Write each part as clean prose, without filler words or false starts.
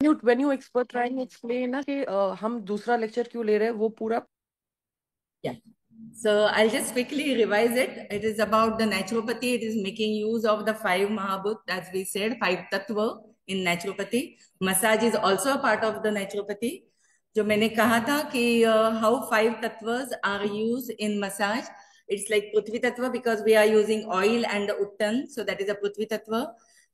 when you expert trying explain ना कि हम दूसरा लेक्चर क्यों ले रहे हैं वो पूरा. Yeah. So I'll just quickly revise it. It is about the naturopathy. It is making use of the five Mahabhut, as we said, five tattva in naturopathy. Massage is also a part of the naturopathy. जो मैंने कहा था कि how five tattvas are used in massage. It's like Prithvi tattva because we are using oil and uttan, so that is a Prithvi tattva.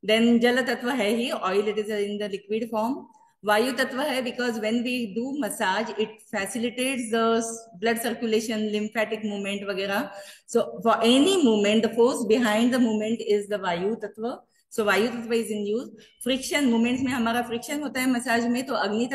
Then Jala tattva hai hi, oil it is in the liquid form. Vayu tattva hai because when we do massage, it facilitates the blood circulation, lymphatic movement, वगैरह. So for any movement, the force behind the movement is the Vayu tattva. So Vayu tattva is in use. Friction movements में हमारा friction होता है massage में तो Agni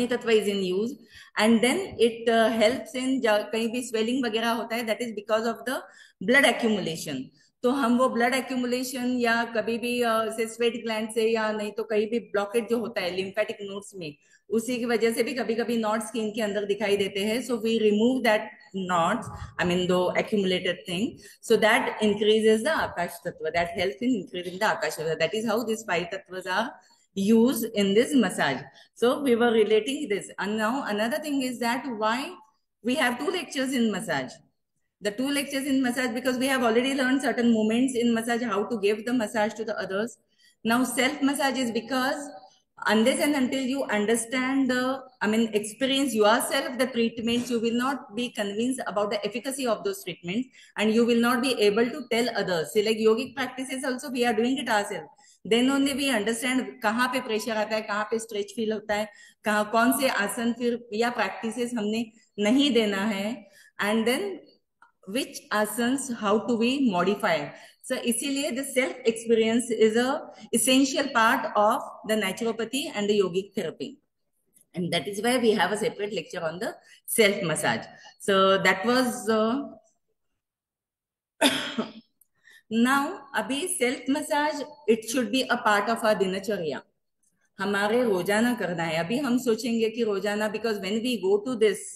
tattva is in use, and then it helps in कहीं भी swelling वगैरह होता है, that is because of the blood accumulation. तो हम वो ब्लड एक्यूमुलेशन या कभी भी से स्वेट ग्लैंड से या नहीं तो कहीं भी ब्लॉकेट जो होता है लिम्फेटिक नोड्स में, उसी की वजह से भी कभी कभी नॉट स्किन के अंदर दिखाई देते हैं. So we remove that knots, I mean the accumulated thing, so that increases the akash tattva, that helps in increasing the akash tattva. That is how these five tattvas are used in this massage. So we were relating this, and now another thing is that why we have two lectures in massage. The two lectures in massage because we have already learned certain moments in massage, how to give the massage to the others. Now self massage is because unless and until you understand the, I mean, experience yourself the treatments, you will not be convinced about the efficacy of those treatments, and you will not be able to tell others. See, like yogic practices also we are doing it ourselves. Then only we understand कहाँ पे pressure आता है, कहाँ पे stretch feel होता है, कहाँ कौन से आसन फिर या प्रैक्टिसेस हमने नहीं देना है, and then which asanas how to be modify. So इसीलिए the self experience is a essential part of the naturopathy and the yogic therapy, and that is why we have a separate lecture on the self massage. So that was now अभी self massage, it should be a part of our दिनचर्या, हमारे रोजाना करना है. अभी हम सोचेंगे कि रोजाना, because when we go to this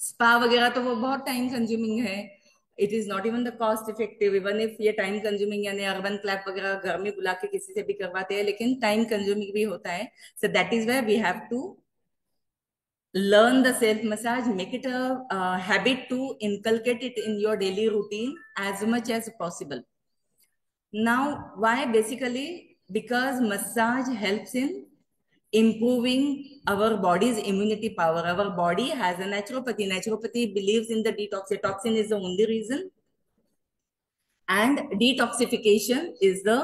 spa वगैरह तो वो बहुत टाइम कंज्यूमिंग है. It is not even the cost effective, even if ये टाइम कंज्यूमिंग, यानी अर्बन क्लैप वगैरह घर में बुला के किसी से भी करवाते हैं, लेकिन टाइम कंज्यूमिंग भी होता है. So that is why we have to learn the self massage, make it a habit to inculcate it in your daily routine as much as possible. Now why? Basically because massage helps in improving our body's immunity power. Our body has a naturopathy. Naturopathy believes in the detox. Toxin is the only reason, and detoxification is the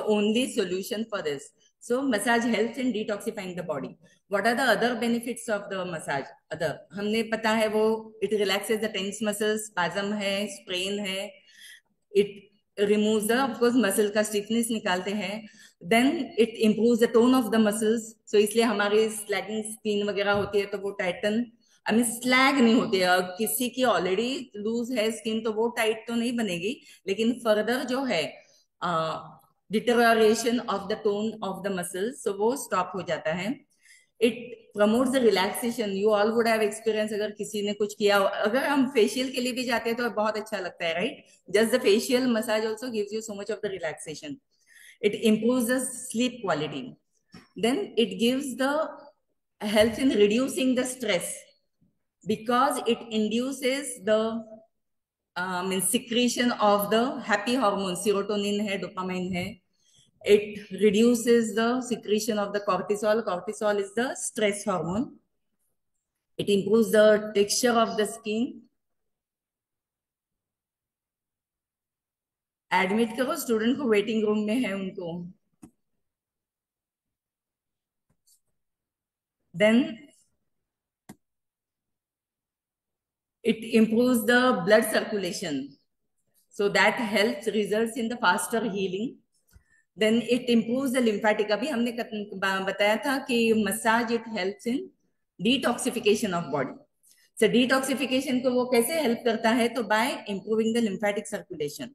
only solution for this. So massage helps in detoxifying the body. What are the other benefits of the massage? Other हमने पता है वो, it relaxes the tense muscles, spasm है, sprain है, it removes the, of course, muscle का stiffness निकालते हैं. Then it improves the tone of the muscles. So इसलिए हमारी slacking skin वगैरह होती है तो वो tighten, आई मीन स्लैग नहीं होती है. किसी की ऑलरेडी लूज है स्किन तो वो टाइट तो नहीं बनेगी, लेकिन फर्दर जो है deterioration of the tone of the muscles, so वो स्टॉप हो जाता है. It promotes the relaxation. You all would have experience, अगर किसी ने कुछ किया, अगर हम फेशियल के लिए भी जाते हैं तो बहुत अच्छा लगता है, right? Just the facial massage also gives you so much of the relaxation. It improves the sleep quality. Then it gives the helps in reducing the stress because it induces the secretion of the happy hormones. Serotonin hai, dopamine hai. It reduces the secretion of the cortisol. Cortisol is the stress hormone. It improves the texture of the skin. Admit करो student को, waiting room में है उनको. Then it improves the blood circulation, so that helps results in the faster healing. Then it improves the lymphatic. अभी हमने बताया था कि massage it helps in detoxification of body. So detoxification को वो कैसे हेल्प करता है? तो by improving the lymphatic circulation.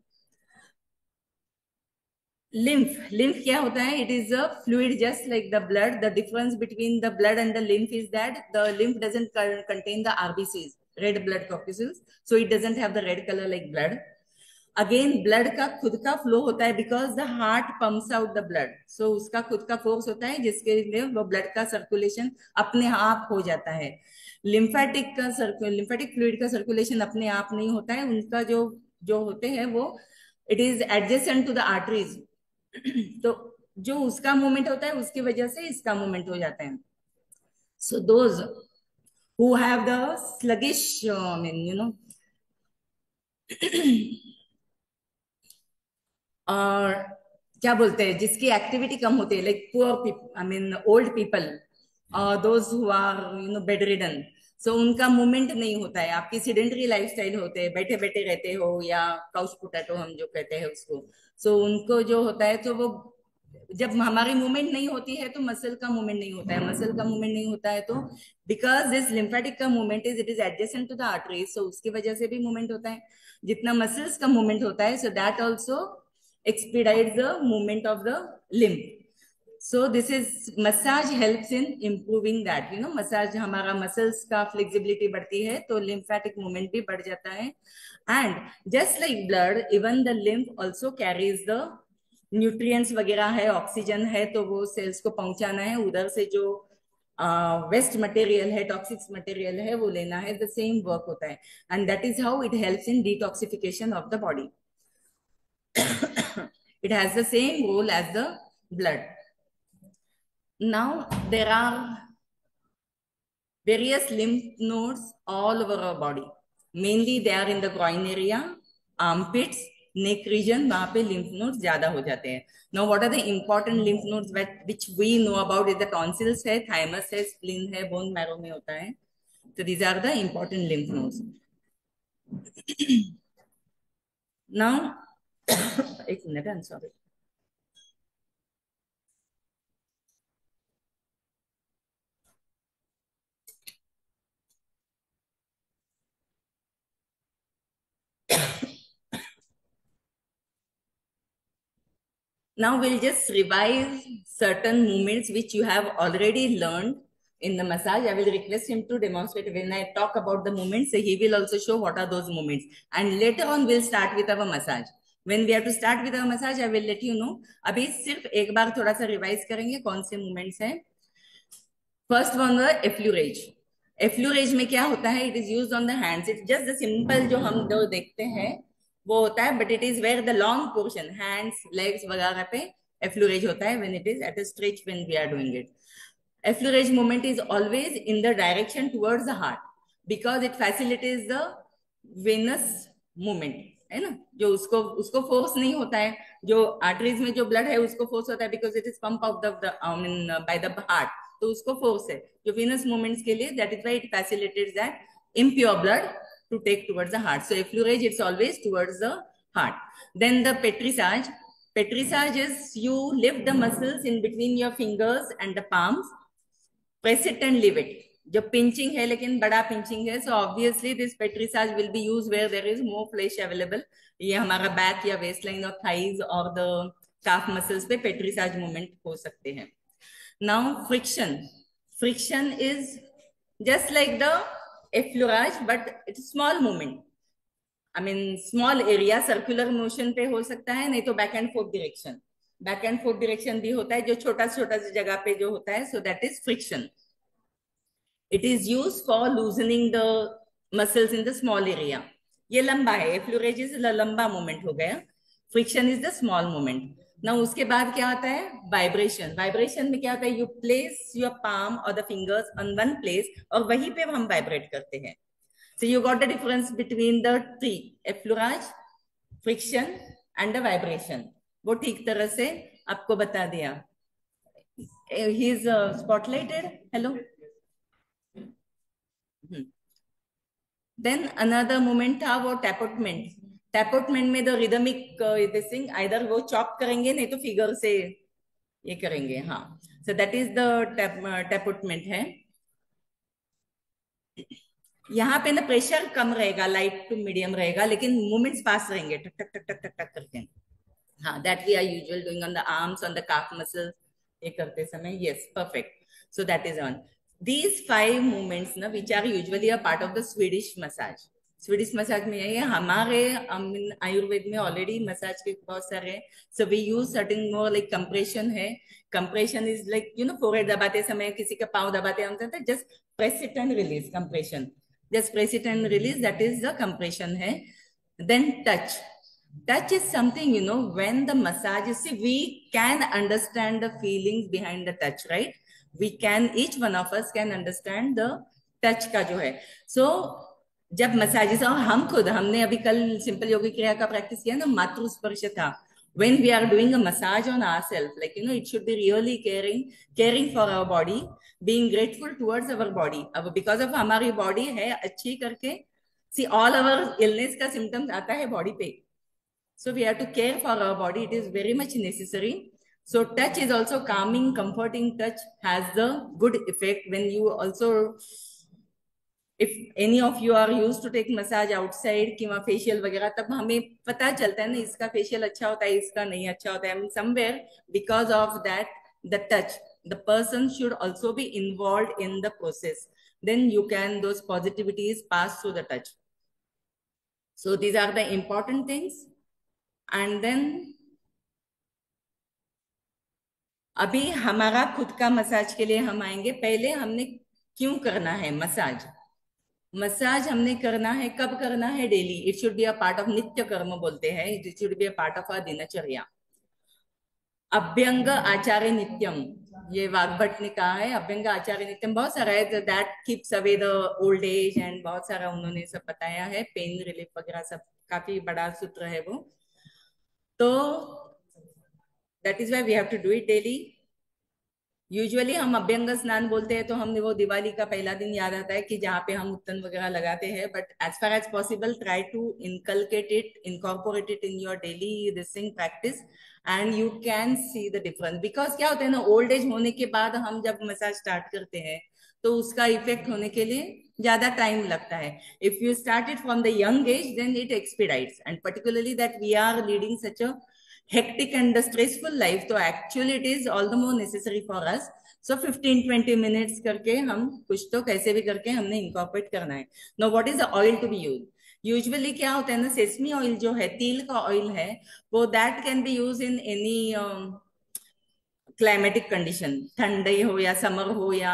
lymph क्या होता है? It is a fluid just like the blood. The difference between the blood and the lymph is that the lymph doesn't contain the RBCs, red blood corpuscles, so it doesn't have the red color like blood. Again blood का खुद का flow होता है because the heart pumps out the blood, so उसका खुद का force होता है जिसके लिए वो ब्लड का सर्कुलेशन अपने आप हो जाता है। लिम्फेटिक फ्लूइड का सर्कुलेशन अपने आप नहीं होता है, उनका जो जो होते हैं वो it is adjacent to the arteries. तो जो उसका मूवमेंट होता है उसकी वजह से इसका मूवमेंट हो जाता है। So those who have the sluggish mean you know और क्या बोलते हैं जिसकी एक्टिविटी कम होती है, like poor people, I mean old people, those who are bedridden, so उनका मूवमेंट नहीं होता है। आपकी सीडेंटरी लाइफस्टाइल होते हैं, बैठे बैठे रहते हो, या काउच पोटैटो हम जो कहते हैं उसको, सो उनको जो होता है तो वो जब हमारी मूवमेंट नहीं होती है तो मसल का मूवमेंट नहीं होता है, मसल का मूवमेंट नहीं होता है तो बिकॉज दिस लिम्फेटिक का movement is it is adjacent to the arteries, so उसकी वजह से भी मूवमेंट होता है। जितना मसल्स का मूवमेंट होता है, so that also expedites the movement of the limb. So this is massage helps in improving that, massage हमारा muscles का flexibility बढ़ती है तो lymphatic movement भी बढ़ जाता है। And just like blood, even the lymph also carries the nutrients वगैरह है, ऑक्सीजन है, तो वो सेल्स को पहुंचाना है, उधर से जो वेस्ट मटेरियल है, टॉक्सिक मटेरियल है, वो लेना है, द सेम वर्क होता है। And that is how it helps in detoxification of the body. It has the same role as the blood. Now, there are various lymph nodes all over our body. Mainly, they are in the groin area, armpits, neck region, वहाँ पे lymph nodes ज़्यादा हो जाते हैं. Now, what are the important lymph nodes which we know about? Is the tonsils है, thymus है, spleen है, bone marrow में होता है. So these are the important lymph nodes. Now, एक minute, I'm sorry. Now we'll just revise certain movements which you have already learned in the massage. I will request him to demonstrate when I talk about the movements. So he will also show what are those movements. And later on, we'll start with our massage. When we have to start with our massage, I will let you know. अभी सिर्फ एक बार थोड़ा सा revise करेंगे कौन से movements हैं. First one एफ्लूरेज. एफ्लूरेज में क्या होता है? It is use on the hands. It just the simple जो हम जो देखते हैं वो होता है, but it is where the long portion, hands, legs वगैरह पे एफ्लूरेज होता है when it is at a stretch, when we are doing it. Effleurage movement is always in the direction towards the heart because it facilitates the venous movement, है ना. जो उसको उसको force नहीं होता है, जो आर्टरीज में जो ब्लड है उसको फोर्स होता है because it is pump out by the heart, तो उसको फोर्स है. जो वीनस मूवमेंट्स के लिए that is why it facilitates that impure blood to take towards the heart. So effleurage, it's always towards the heart. Then the petrissage. Petrissage is you lift the muscles in between your fingers and the palms, press it and leave it. जो pinching है लेकिन बड़ा pinching है, so obviously this petrissage will be use where there is more flesh available. ये हमारा back या waist line और thighs और द काफ मसल्स पे पेट्रिसाज मूवमेंट हो सकते हैं. Now friction. Friction is just like the effleurage, but it's small movement. I mean small area, circular motion पे हो सकता है, नहीं तो back and fourth direction. Back and fourth direction भी होता है जो छोटा छोटा सी जगह पे जो होता है, so that is friction. It is use for loosening the muscles in the small area. ये लंबा है, एफ्लूरेज इज लंबा मूवमेंट हो गया, friction is the small movement. ना उसके बाद क्या होता है? वाइब्रेशन. वाइब्रेशन में क्या होता है? यू प्लेस योर पाम और the fingers on one place और वहीं पे हम वाइब्रेट करते हैं. So you got the difference between the three, effleurage, friction and the vibration. वो ठीक तरह से आपको बता दिया. He is spotlighted. Hello. Then another movement था वो टैपोटमेंट. टैपोटमेंट में the rhythmic this thing, either वो चॉप करेंगे नहीं तो फिगर से ये करेंगे. हाँ, सो दैट इज द टैपोटमेंट है. यहाँ पे ना प्रेशर कम रहेगा, लाइट टू मीडियम रहेगा, लेकिन मूवमेंट्स फास्ट रहेंगे, टक टक टक टक टक टक करके. हाँ, that we are usual doing on the arms, on the calf muscles, ये करते समय. Yes, perfect. So that is on. These 5 movements, which are usually a part of the Swedish massage. Swedish massage में यही है हमारे आयुर्वेद में already massage के बहुत सारे हैं. So we use certain more like compression है. कंप्रेशन इज लाइक फोrehead दबाते समय किसी का पाँव दबाते हम कहते हैं just press it and release. Compression, just press it and release, that is the compression है. Then touch. Touch is something, when the massage, you see, we can understand the feelings behind the touch, right? We can, each one of us can understand the touch का जो है. So, जब massages, और हम खुद, हमने अभी कल सिंपल योगिक क्रिया का प्रैक्टिस किया ना, मातृ स्पर्श था. When we are doing a massage on ourselves, like, it should be really caring for our body, being grateful towards our body. अब because of हमारी body है अच्छी करके, see, all our illness का symptoms आता है body पे. So we have to care for our body. It is very much necessary. So touch is also calming, comforting. Touch has the good effect when you also, if any of you are used to take massage outside कि वहाँ facial वगैरह, तब हमें पता चलता है ना इसका facial अच्छा होता है, इसका नहीं अच्छा होता है. Somewhere because of that, the touch, the person should also be involved in the process. Then you can, those positivities pass through the touch. So these are the important things. And then अभी हमारा खुद का massage के लिए हम आएंगे. पहले हमने क्यों करना है मसाज. मसाज हमने करना है, कब करना है? Daily. It should be a part of, नित्य कर्म बोलते हैं, it should be a part of a दिनचर्या. अभ्यंग आचार्य नित्यम, ये वाग्भट ने कहा है. अभ्यंग आचार्य नित्यम बहुत सारा है. That keeps away the old age and बहुत सारा उन्होंने सब बताया है. पेन रिलीफ वगैरह सब, काफी बड़ा सूत्र है वो. तो that is why we have to do it daily. Usually हम अभ्यंग स्नान बोलते हैं तो हमने वो दिवाली का पहला दिन याद आता है कि जहाँ पे हम उत्तन वगैरह लगाते हैं. But as far as possible try to inculcate it, incorporate it in your daily this thing practice, and you can see the difference. Because क्या होता है ना, ओल्ड एज होने के बाद हम जब मसाज स्टार्ट करते हैं तो उसका इफेक्ट होने के लिए ज्यादा टाइम लगता है. If you start it from the young age then it expedites, and particularly that we are leading such a hectic and the stressful life, so actually it is all the more necessary for us. So 15-20 minutes करके हम कुछ तो कैसे भी करके हमने incorporate करना है. Now what is the oil to be used? Usually क्या होता है ना, सेसमी ऑयल जो है, तिल का ऑयल है, वो that can be use in any climatic condition. ठंडे हो या समर हो या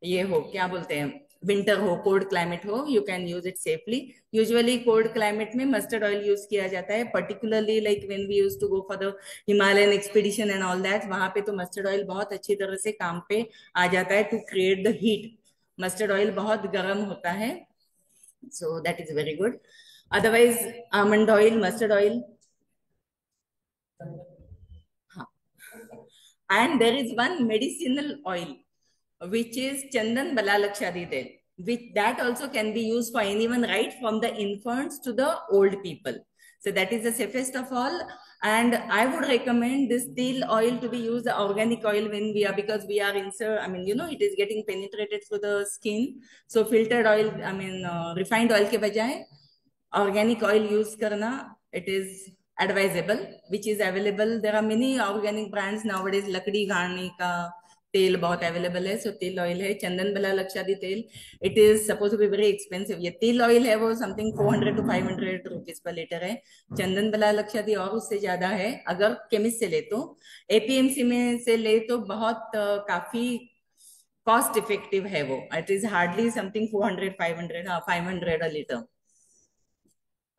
ये हो, क्या बोलते हैं, विंटर हो, कोल्ड क्लाइमेट हो, you can use it safely. Usually cold climate में मस्टर्ड ऑयल यूज किया जाता है, particularly like when we use to go for the Himalayan expedition and all that. वहां पे तो मस्टर्ड ऑयल बहुत अच्छी तरह से काम पे आ जाता है to create the heat. Mustard oil बहुत गर्म होता है, so that is very good. Otherwise almond oil, mustard oil. हाँ. And there is one medicinal oil which is Chandan Balalakshadi tel, which that also can be used for anyone, right from the infants to the old people. So that is the safest of all. And I would recommend this til oil to be used, the organic oil, when we are, because we are insert, I mean, it is getting penetrated through the skin. So filtered oil, I mean, refined oil के बजाय organic oil use करना, it is advisable, which is available. There are many organic brands nowadays. लकड़ी घानी का तेल बहुत available है. सो तिल ऑयल है. चंदन बला लक्षादी तेल, it is suppose to be very expensive. ये तिल ऑयल है वो something 400 to 500 rupees per litre है. चंदन बला लक्षादी और उससे ज्यादा है अगर केमिस्ट से ले तो. एपीएमसी में से ले तो बहुत काफी कॉस्ट इफेक्टिव है वो. इट इज हार्डली समथिंग 400-500, हाँ 500 अ लीटर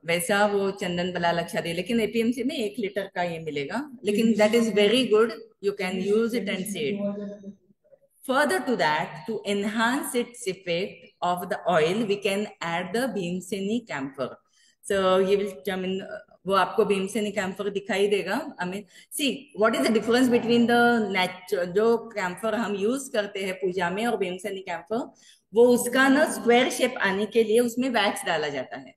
वैसा वो चंदन बला लक्षादी. लेकिन एपीएमसी में 1 लीटर का ये मिलेगा. लेकिन that is very good, you can use it and see it. Further to that, to enhance its effect of the oil, we can add the Bhimseni camphor. So you will, I mean, वो आपको Bhimseni camphor दिखाई देगा. I mean, see what is the difference between the natural, जो camphor हम use करते हैं पूजा में, और भीमसेनी कैम्फर, वो उसका ना स्क्वायर शेप आने के लिए उसमें वैक्स डाला जाता है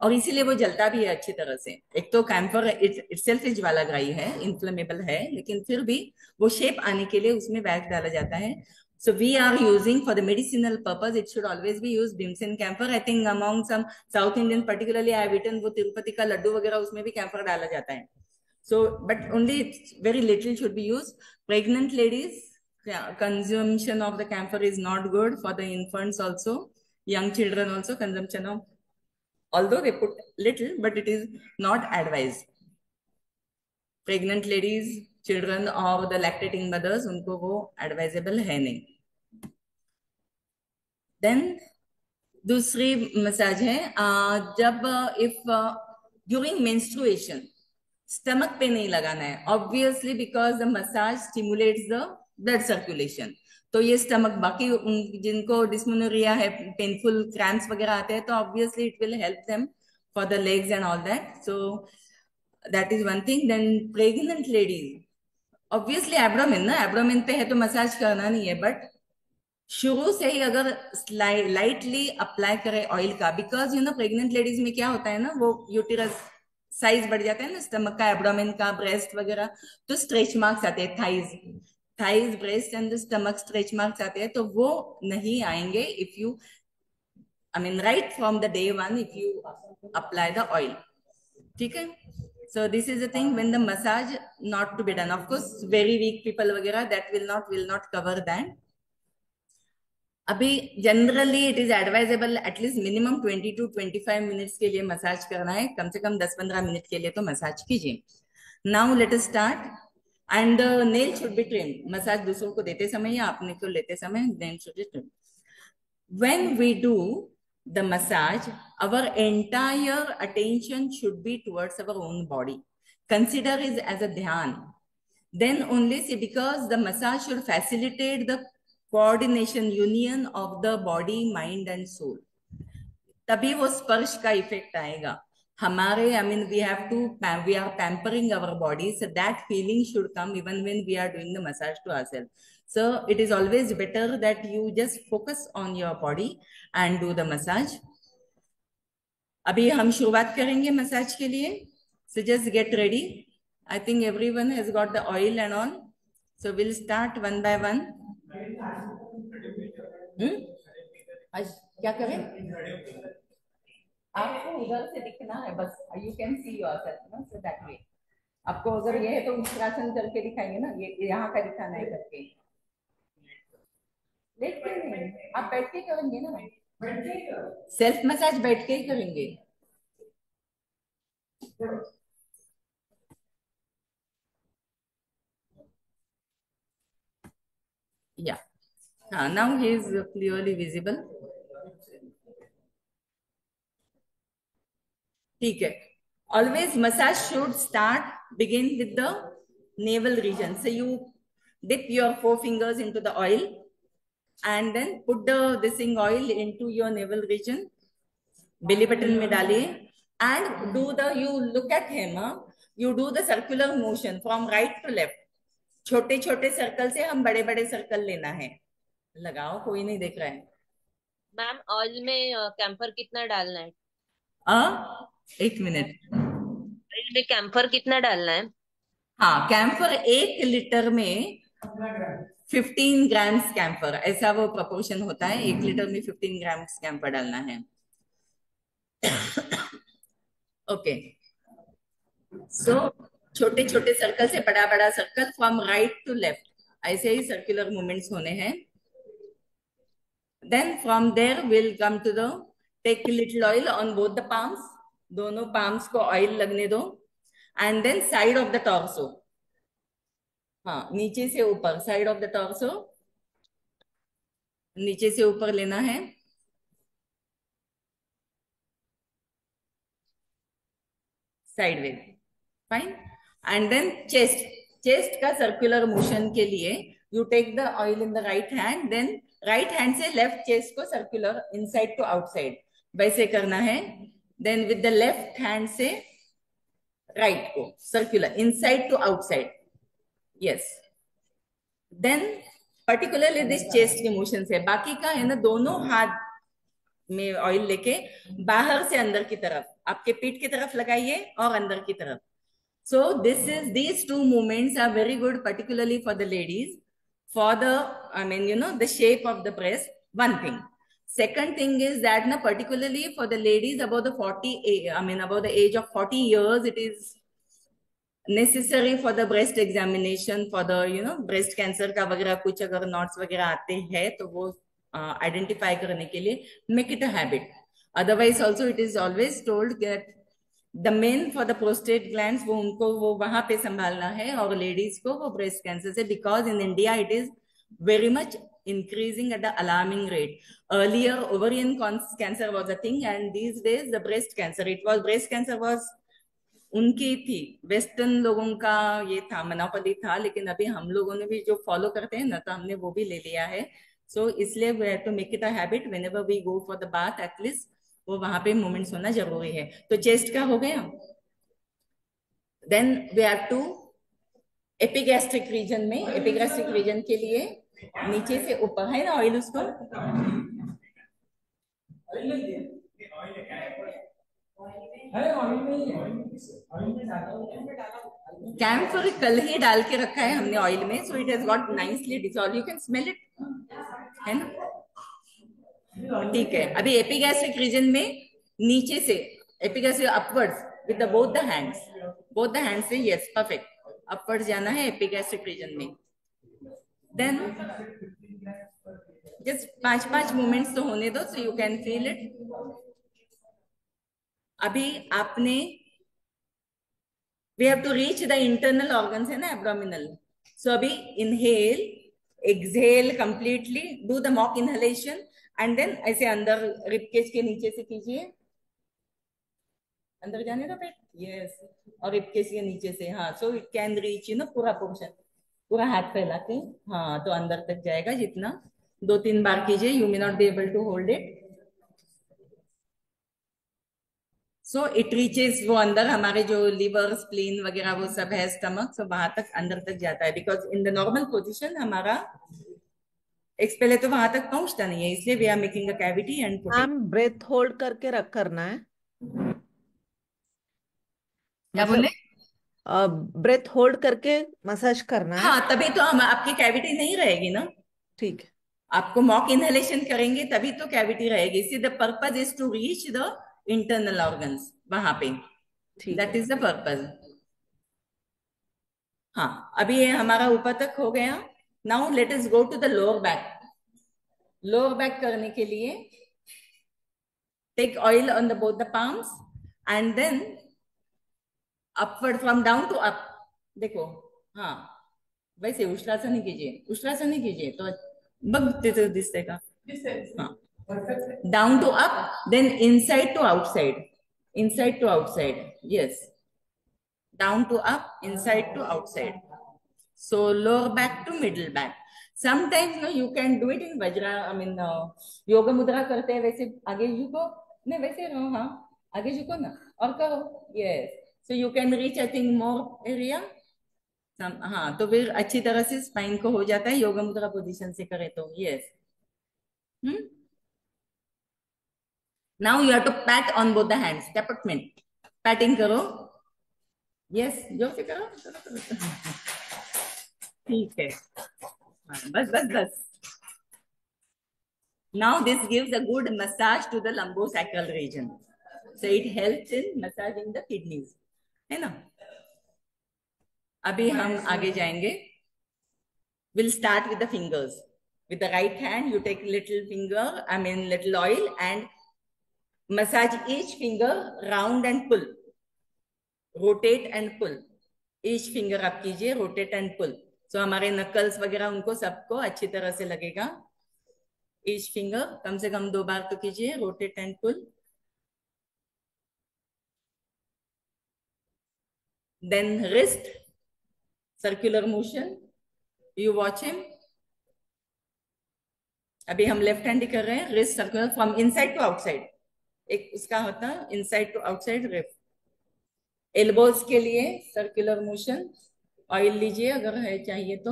और इसीलिए वो जलता भी है अच्छी तरह से. एक तो कैम्फर इटसेल्फ ज्वालाग्राही है, इन्फ्लेमेबल है, लेकिन फिर भी वो शेप आने के लिए उसमें वैक्स डाला जाता है. So we are using for the medicinal purpose, it should always be used Bhimsen camphor. I think among some South Indian particularly I have eaten वो तिरुपति का लड्डू वगैरह उसमें भी कैम्फर डाला जाता है. So but only very little should be used. Pregnant ladies, consumption of the camphor is not good. For the infants also young children also consumption of, although they put little, but it is not advised. Pregnant ladies, children और the lactating mothers, उनको वो advisable है नहीं. Then दूसरी massage है जब if during menstruation stomach पे नहीं लगाना है, obviously because the massage stimulates the blood circulation. तो ये स्टमक बाकी जिनको डिस्मेनोरिया है, पेनफुल क्रैम्प्स वगैरह आते हैं, तो obviously it will help them for the legs and all that. So that is one thing. Then pregnant ladies, obviously abdomen ना, एब्डोमेन पे है तो मसाज करना नहीं है, बट शुरू से ही अगर लाइटली अप्लाई करें ऑयल का, because you know pregnant ladies में क्या होता है ना, वो यूटेरस साइज बढ़ जाता है ना, स्टमक का, एब्डोमेन का, ब्रेस्ट वगैरह, तो स्ट्रेच मार्क्स आते हैं, thighs breast and stomach stretch marks आते हैं, तो वो नहीं आएंगे if you, I mean right from the day one, if you apply the oil. ठीक है. So this is the thing when the massage not to be done. Of course, very weak people वगैरह that will not cover that. अभी generally it is advisable at least minimum 20 to 25 minutes के लिए massage करना है, कम से कम 10-15 minute के लिए तो मसाज कीजिए. Now let us start. And nail should be trimmed. Massage दूसरों को देते समय या अपने को लेते समय nail should be trimmed. When we do the massage, our entire attention should be towards our own body. Consider it as a dhyan. Then only see, because the massage should facilitate the coordination, union of the body, mind and soul. तभी वो स्पर्श का effect आएगा हमारे. I mean, we are pampering our body, so that feeling should come even when we are doing the massage to ourselves. So it is always better that you just focus on your body and do the massage. अभी हम शुरुआत करेंगे massage के लिए. So just get ready. I think everyone has got the oil and all. So we'll start one by one. आज क्या करें? आपको उधर से दिखना है बस. You can see yourself, no? So that way. आपको अगर ये है तो उत्तरासन करके दिखाएंगे ना, ये यहाँ का दिखाना है करके. लेट के नहीं, आप बैठ के करेंगे ना. सेल्फ मसाज बैठ के ही करेंगे. Yeah. Now he is clearly visible. ठीक है. Always massage should begin with the navel region. So you dip your 4 fingers into the oil and then put this oil into your navel region. Belly button में डालिए and you look at him, you do the circular motion from right to left. छोटे छोटे circle से हम बड़े बड़े circle लेना है. लगाओ, कोई नहीं देख रहा है. मैम ऑयल में कैम्फर कितना डालना है? एक मिनट. ऑयल में कैम्फर कितना डालना है? हाँ, कैम्फर 1 लीटर में 15 ग्राम्स कैम्फर, ऐसा वो प्रोपोर्शन होता है. 1 लीटर में 15 ग्राम्स कैम्फर डालना है. ओके. सो छोटे छोटे सर्कल से बड़ा बड़ा circle from right to left, ऐसे ही सर्कुलर मूवमेंट्स होने हैं. Then from there will come to the take little oil on both the palms. दोनों पाम्स को ऑयल लगने दो. And then side of the torso. हाँ, नीचे से ऊपर, साइड ऑफ द टॉर्सो, नीचे से ऊपर लेना है. Sideways. Fine. And then chest का सर्कुलर मोशन के लिए you take the oil in the right hand, then right hand से लेफ्ट चेस्ट को सर्कुलर इनसाइड टू आउटसाइड वैसे करना है. Then with the left hand से राइट को circular inside to outside. Yes. Then particularly this chest के motion से, बाकी का है ना, दोनों हाथ में ऑयल लेके बाहर से अंदर की तरफ, आपके पीठ की तरफ लगाइए और अंदर की तरफ. So these two movements are very good, particularly for the ladies, for the, I mean, you know, the shape of the breast. One thing. Second thing is that na, particularly for the ladies above the above the age of 40 years, it is necessary for the breast examination, for the, you know, breast cancer का वगैरह कुछ अगर knots वगैरह आते हैं तो वो identify करने के लिए, make it a habit. Otherwise also it is always told that the main for the prostate glands, वो उनको वो वहां पे संभालना है, और लेडीज को वो ब्रेस्ट कैंसर से, because in India it is very much increasing at the alarming rate. Earlier, ovarian cancer was a thing, and these days the breast cancer. Breast cancer was उनकी थी, वेस्टर्न लोगों का ये था, monopoly था, लेकिन अभी हम लोगों ने भी जो फॉलो करते हैं ना, तो हमने वो भी ले लिया है. सो इसलिए we have to make it a habit, whenever we go for the bath at least वो वहां पे मोमेंट्स होना जरूरी है. तो चेस्ट का हो गया. Then we have to epigastric region में, एपिगैस्ट्रिक रीजन के लिए नीचे से ऊपर है ना ऑयल, उसको कैम्फर कल ही डाल के रखा है हमने ऑयल में, so it has got nicely dissolve, you can smell it, है ना. ठीक है. अभी एपिगैस्ट्रिक रीजन में नीचे से, epigastric upwards with both the hands, both the hands से, यस परफेक्ट, अपवर्ड्स जाना है एपिगैस्ट्रिक रीजन में. देन जस्ट 5-5 मूवमेंट्स तो होने दो, so you can feel it. अभी आपने, we have to reach the internal organs है ना, एब्डोमिनल. सो अभी inhale, exhale completely, do the mock inhalation, and then ऐसे अंदर रिबकेज के नीचे से कीजिए, अंदर जाने दो पेट, यस, और रिबकेज के नीचे से, हाँ. So it can reach you know पूरा पोर्शन, पूरा हाथ फैला के, हाँ, तो अंदर तक जाएगा. जितना 2-3 बार कीजिए, you may not be able to hold it. So it reaches, वो अंदर हमारे जो लिवर, स्प्लीन वगैरह वो सब है, स्टमक, सब वहां तक अंदर तक जाता है. Because in the normal position हमारा एक्स पहले तो वहां तक पहुंचता नहीं है, इसलिए we are making a cavity and putting. Ma'am breath hold करके रख करना है, क्या बोले? ब्रेथ होल्ड करके मसाज करना है. हाँ, तभी तो हम आपकी कैविटी नहीं रहेगी ना. ठीक है. आपको मॉक इनहेलेशन करेंगे तभी तो कैविटी रहेगी. See the purpose is to reach the internal organs वहां पे, ठीक दैट है. Is the purpose. हाँ, अभी ये हमारा ऊपर तक हो गया. Now let us go to the lower back. Lower back करने के लिए take oil on the both the palms and then upward from down to up. देखो, हाँ, वैसे उष्ट्रासन नहीं कीजिए, उष्ट्रासन नहीं कीजिए तो बग दिसते का. हाँ, down to up, then inside to outside, inside to outside, yes, down to up, inside to outside. So lower back to middle back. Sometimes no, you can do it in Vajra. I mean, yoga मुद्रा करते हैं वैसे, आगे झुको, नहीं वैसे रहो, हाँ, आगे झुको ना और करो, yes. So you can reach I think more area. हाँ, तो फिर अच्छी तरह से स्पाइन को हो जाता है योगा मुद्रा पोजीशन से करे तो, yes. Now you have to pat on both the hands. Tapatment, patting करो, yes, जोर से करो, ठीक है. बस बस बस. Now this gives a good massage to the lumbosacral region. So it helps in massaging the kidneys. है ना. अभी हम आगे जाएंगे. We'll start with the fingers. With the right hand, you take little finger, I mean little oil, and massage each finger round and pull. Rotate and pull. Each finger आप कीजिए, rotate and pull. So हमारे knuckles वगैरह उनको सबको अच्छी तरह से लगेगा. Each finger कम से कम 2 बार तो कीजिए, rotate and pull. Then wrist, circular motion. You watch him. अभी हम लेफ्ट हैंड ही कर रहे हैं. wrist circular from inside to outside. एक उसका होता है inside to outside wrist. Elbows के लिए सर्कुलर मोशन. ऑयल लीजिए अगर है चाहिए तो.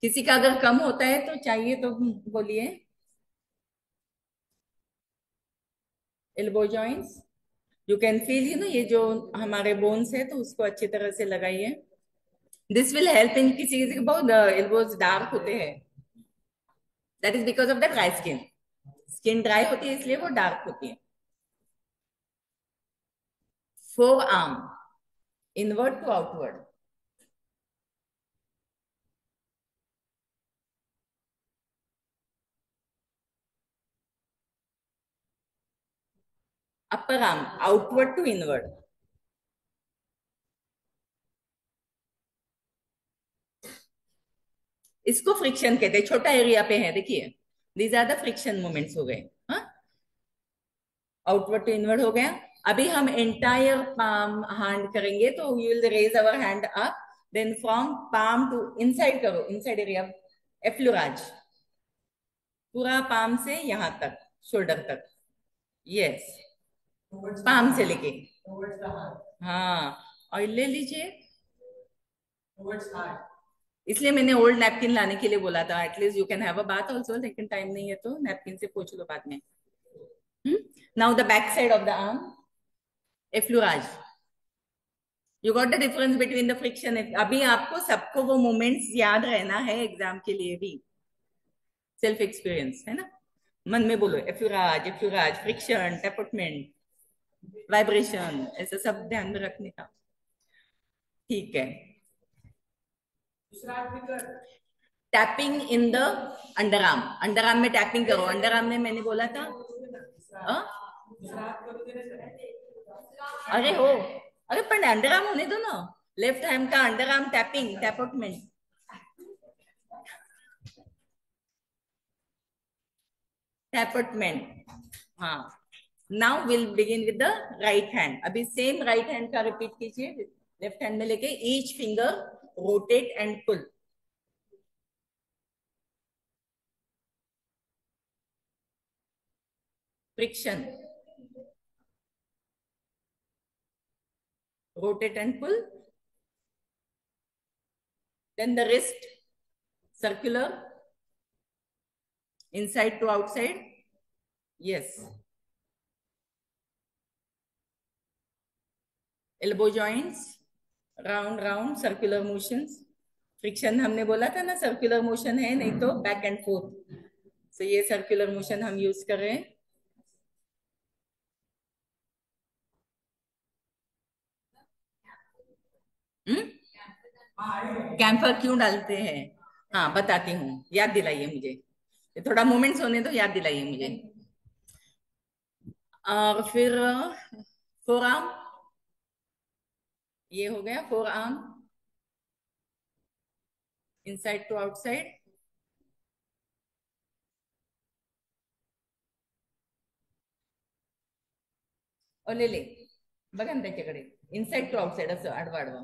किसी का अगर कम होता है तो चाहिए तो बोलिए. Elbow joints, you can feel, you know, ये जो हमारे बोन्स है तो उसको अच्छी तरह से लगाइए. दिस विल हेल्प इन, किसी किसी के बहुत एल्बोज डार्क होते हैं, that is because of the dry skin. Skin dry होती है इसलिए वो डार्क होती है. Forearm, inward to outward. Upper arm outward to inward. इसको फ्रिक्शन कहते हैं. छोटा एरिया पे है, देखिए. These are the friction moments हो गए. हाँ, आउटवर्ड टू इनवर्ड हो गया. अभी हम एंटायर पाम हैंड करेंगे, तो you will raise our hand up, then from palm to inside करो, इनसाइड एरिया एफ्लुराज, पूरा पाम से यहाँ तक, शोल्डर तक. यस, पाम से लेके. हाँ, और ले लीजिए. इसलिए मैंने ओल्ड नैपकिन लाने के लिए बोला था. At least you can have a bath also, लेकिन टाइम नहीं है तो नैपकिन से पोंछ लो बाद में. Now the back side of the arm, effleurage. You got the difference between the friction. अभी आपको सबको वो मोमेंट्स याद रहना है एग्जाम के लिए भी. सेल्फ एक्सपीरियंस है ना. मन में बोलो एफ्लुराज, एफ्लुराज, फ्रिक्शन, टैपमेंट, वाइब्रेशन, ऐसा सब ध्यान में रखने का. ठीक है. Tapping in the under arm. Under arm में टैपिंग करो. अंडर आर्म में मैंने बोला था. अरे हो, अरे पण अंडर आर्म होने दो ना. लेफ्ट हैंड का underarm tapping, tapotement. Tapotement. हाँ. Now will begin with the right hand. अभी सेम राइट हैंड का रिपीट कीजिए. लेफ्ट हैंड में लेके each finger rotate and pull. Friction, rotate and pull. Then the wrist, circular, inside to outside. Yes. Elbow joints, round round circular motions. Friction हमने बोला था ना, circular motion है, नहीं तो बैक एंड फोर्थ. सो ये सर्कुलर मोशन हम use कर रहे हैं. कैंपर क्यों डालते हैं? हाँ, बताती हूँ. याद दिलाइए मुझे, थोड़ा मोमेंट्स होने दो, याद दिलाइए मुझे. और फिर फोर आर्म. ये हो गया forearm, inside to outside. ले बघा ना त्याच्याकडे, इनसाइड टू आउटसाइड असं आडवा आडवा.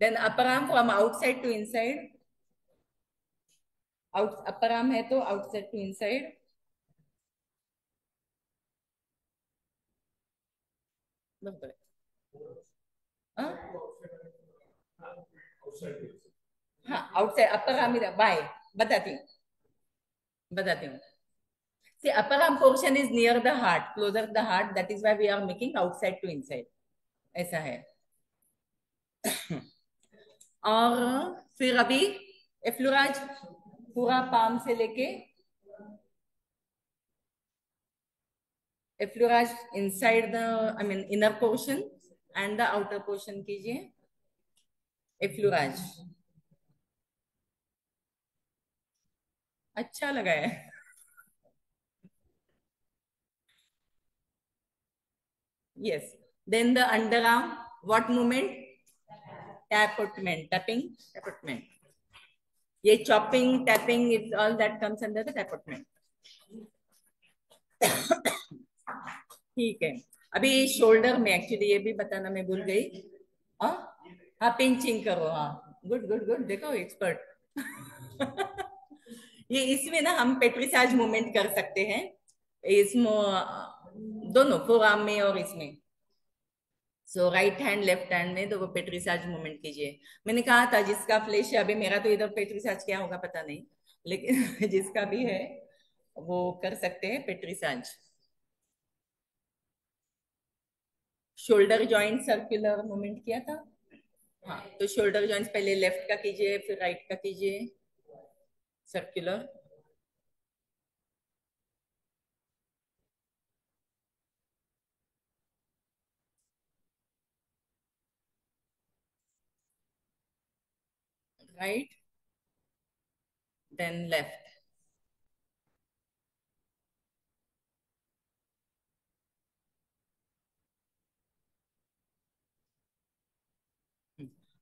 Then upper arm from outside to inside. Out upper arm है तो आउटसाइड टू इनसाइड. बरोबर. हाँ, आउटसाइड अपर आर्म बाय. बताती हूँ, बताती हूँ. See, upper arm portion is near the heart, closer to the heart. That is why we are making outside to inside. ऐसा है. और फिर अभी एफ्लुराज पूरा पाम से लेके effleurage inside the, I mean inner portion and the outer portion कीजिए. Effleurage. अच्छा लगा है. Yes. Then the under arm, what movement? Tapotement, tapping, tapotement. ये chopping, tapping, is all that comes under the tapotement. ठीक है. अभी shoulder में actually ये भी बताना मैं भूल गई. हाँ, हाँ, पिंचिंग करो. हाँ, गुड गुड गुड. देखो एक्सपर्ट. ये इसमें ना हम पेट्रिसाज मूवमेंट कर सकते हैं. इसमें दोनों फोर आर्म में और इसमें. सो राइट हैंड लेफ्ट हैंड में तो वो पेट्रिसाज मूवमेंट कीजिए. मैंने कहा था जिसका फ्लैश है, अभी मेरा तो इधर पेट्रिसाज क्या होगा पता नहीं, लेकिन जिसका भी है वो कर सकते हैं पेट्रिसाज. शोल्डर जॉइंट सर्कुलर मूवमेंट किया था. हाँ, तो शोल्डर जॉइंट्स पहले लेफ्ट का कीजिए, फिर राइट का कीजिए. सर्कुलर. Right, then left.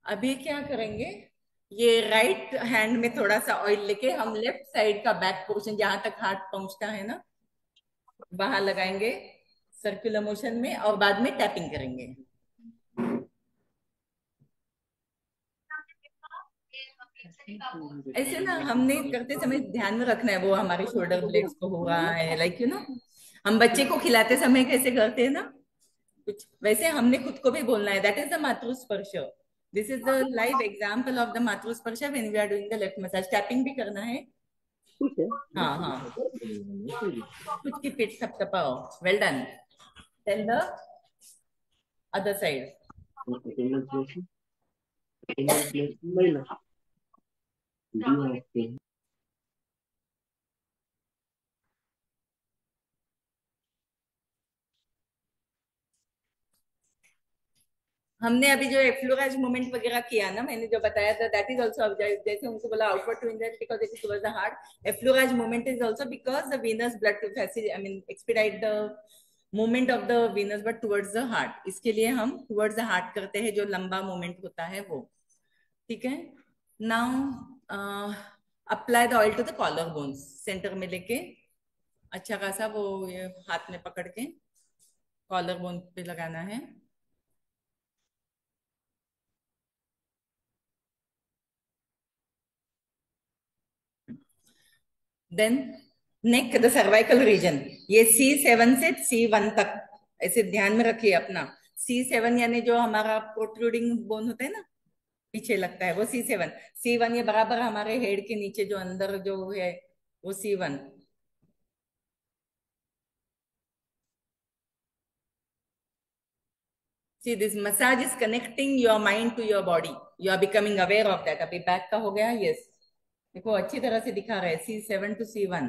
अभी क्या करेंगे, ये राइट हैंड में थोड़ा सा ऑयल लेके हम लेफ्ट साइड का बैक पोर्शन जहां तक हाथ पहुंचता है ना, वहां लगाएंगे सर्कुलर मोशन में, और बाद में टैपिंग करेंगे। ऐसे ना हमने करते समय ध्यान में रखना है, वो हमारे शोल्डर ब्लेड्स को हो रहा है, लाइक यू नो, हम बच्चे को खिलाते समय कैसे करते हैं ना, कुछ वैसे हमने खुद को भी बोलना है, that is the matrusparsh. This is the live example of the matrusparsh when we are doing the left massage. Tapping भी करना है। ठीक है। हाँ हाँ, खुद की पीठ थपथपाओ। Well done. Tell the other side. हमने अभी जो एफ्लोराज मूवमेंट वगैरह किया ना, मैंने जो बताया था, दैट इज आल्सो ऑब्जर्व, जैसे उनको बोला outward to inward because it is towards the heart. Effleurage movement is also because the venous blood to facilitate, I mean expedite the movement of the venous blood towards the heart. इसके लिए हम towards the heart करते हैं, जो लंबा movement होता है वो। ठीक है। Now apply the oil to the collar bones, centre में लेके अच्छा खासा वो ये हाथ में पकड़ के कॉलर बोन पे लगाना है। Then neck, the cervical region, ये C7 से C1 तक ऐसे ध्यान में रखिए अपना। C7 यानी जो हमारा प्रोट्रूडिंग बोन होता है ना, पीछे लगता है, वो C7। C1 ये बराबर हमारे हेड के नीचे जो अंदर जो है, वो C1। See, this massage is connecting your mind to your body. You are becoming aware of that. अभी बैक का हो गया, यस। देखो अच्छी तरह से दिखा रहा है, C7 to C1।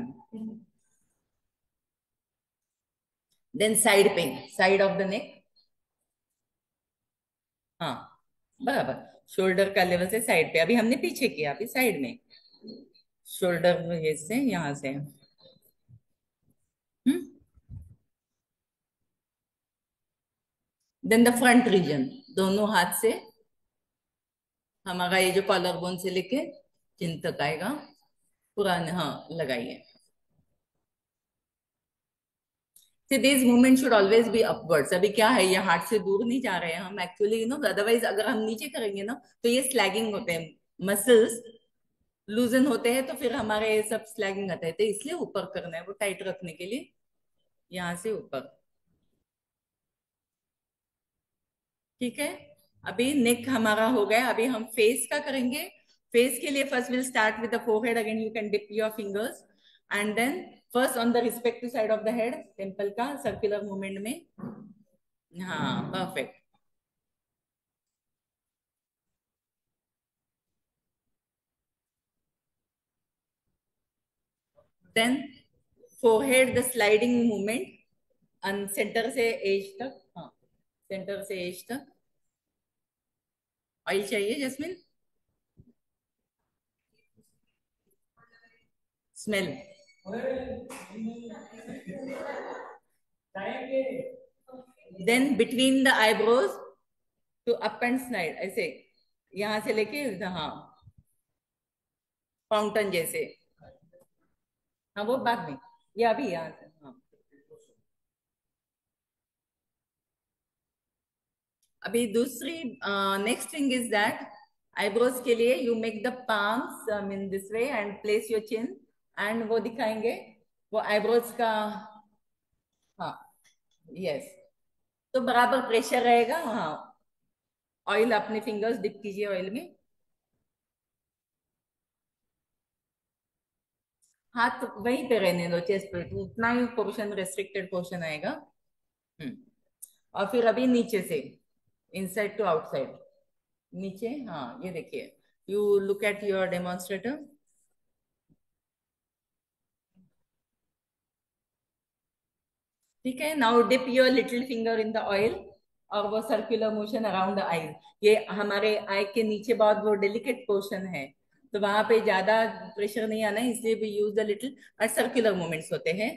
Then side pain, side of the neck. हाँ बराबर, शोल्डर का लेवल से साइड पे। अभी हमने पीछे किया, अभी साइड में, शोल्डर ये से यहाँ से। देन द फ्रंट रीजन, दोनों हाथ से हमारा ये जो कॉलर बोन से लेके चिन तक आएगा पूरा, हाँ लगाइए। This movement should always be upwards. अभी क्या है, ये हार्ट से दूर नहीं जा रहे हैं हम एक्चुअली, यू नो, अदरवाइज अगर हम नीचे करेंगे ना तो ये स्लैगिंग होते हैं, मसल्स लूजन होते हैं, तो फिर हमारे ये सब स्लैगिंग आता है, तो इसलिए ऊपर करना है वो टाइट रखने के लिए, यहाँ से ऊपर। ठीक है। अभी नेक हमारा हो गया, अभी हम फेस का करेंगे। फेस के लिए first will start with the forehead, again you can dip your fingers, and then first on the respective side of the head, temple का सर्कुलर मूवमेंट में। हाँ perfect. Then forehead the sliding movement centre से edge तक, हाँ centre से edge तक। Oil चाहिए jasmine? Smell. Then between the eyebrows to up and slide, ऐसे यहां से लेके, हाँ फाउंटेन जैसे। हाँ वो बाद में, ये अभी यहाँ से, हाँ अभी दूसरी। Next thing is that eyebrows के लिए you make the palms in this way and place your chin, and वो दिखाएंगे वो आईब्रोज का। हाँ यस, तो बराबर प्रेशर रहेगा। हाँ ऑयल, अपने फिंगर्स डिप कीजिए ऑयल में। हाथ वहीं पे रहने दो, चेस्ट पे, तो उतना ही पोर्शन, रेस्ट्रिक्टेड पोर्शन आएगा। हम्म। और फिर अभी नीचे से इनसाइड टू आउटसाइड, नीचे, हाँ ये देखिए, you look at your demonstrator. ठीक है। Now dip your little finger in the oil, और वो circular motion around the eyes. ये हमारे आई के नीचे बहुत वो डेलिकेट पोर्शन है, तो वहां पे ज्यादा प्रेशर नहीं आना है, इसलिए भी यूज द लिटिल, और सर्कुलर मूवमेंट्स होते हैं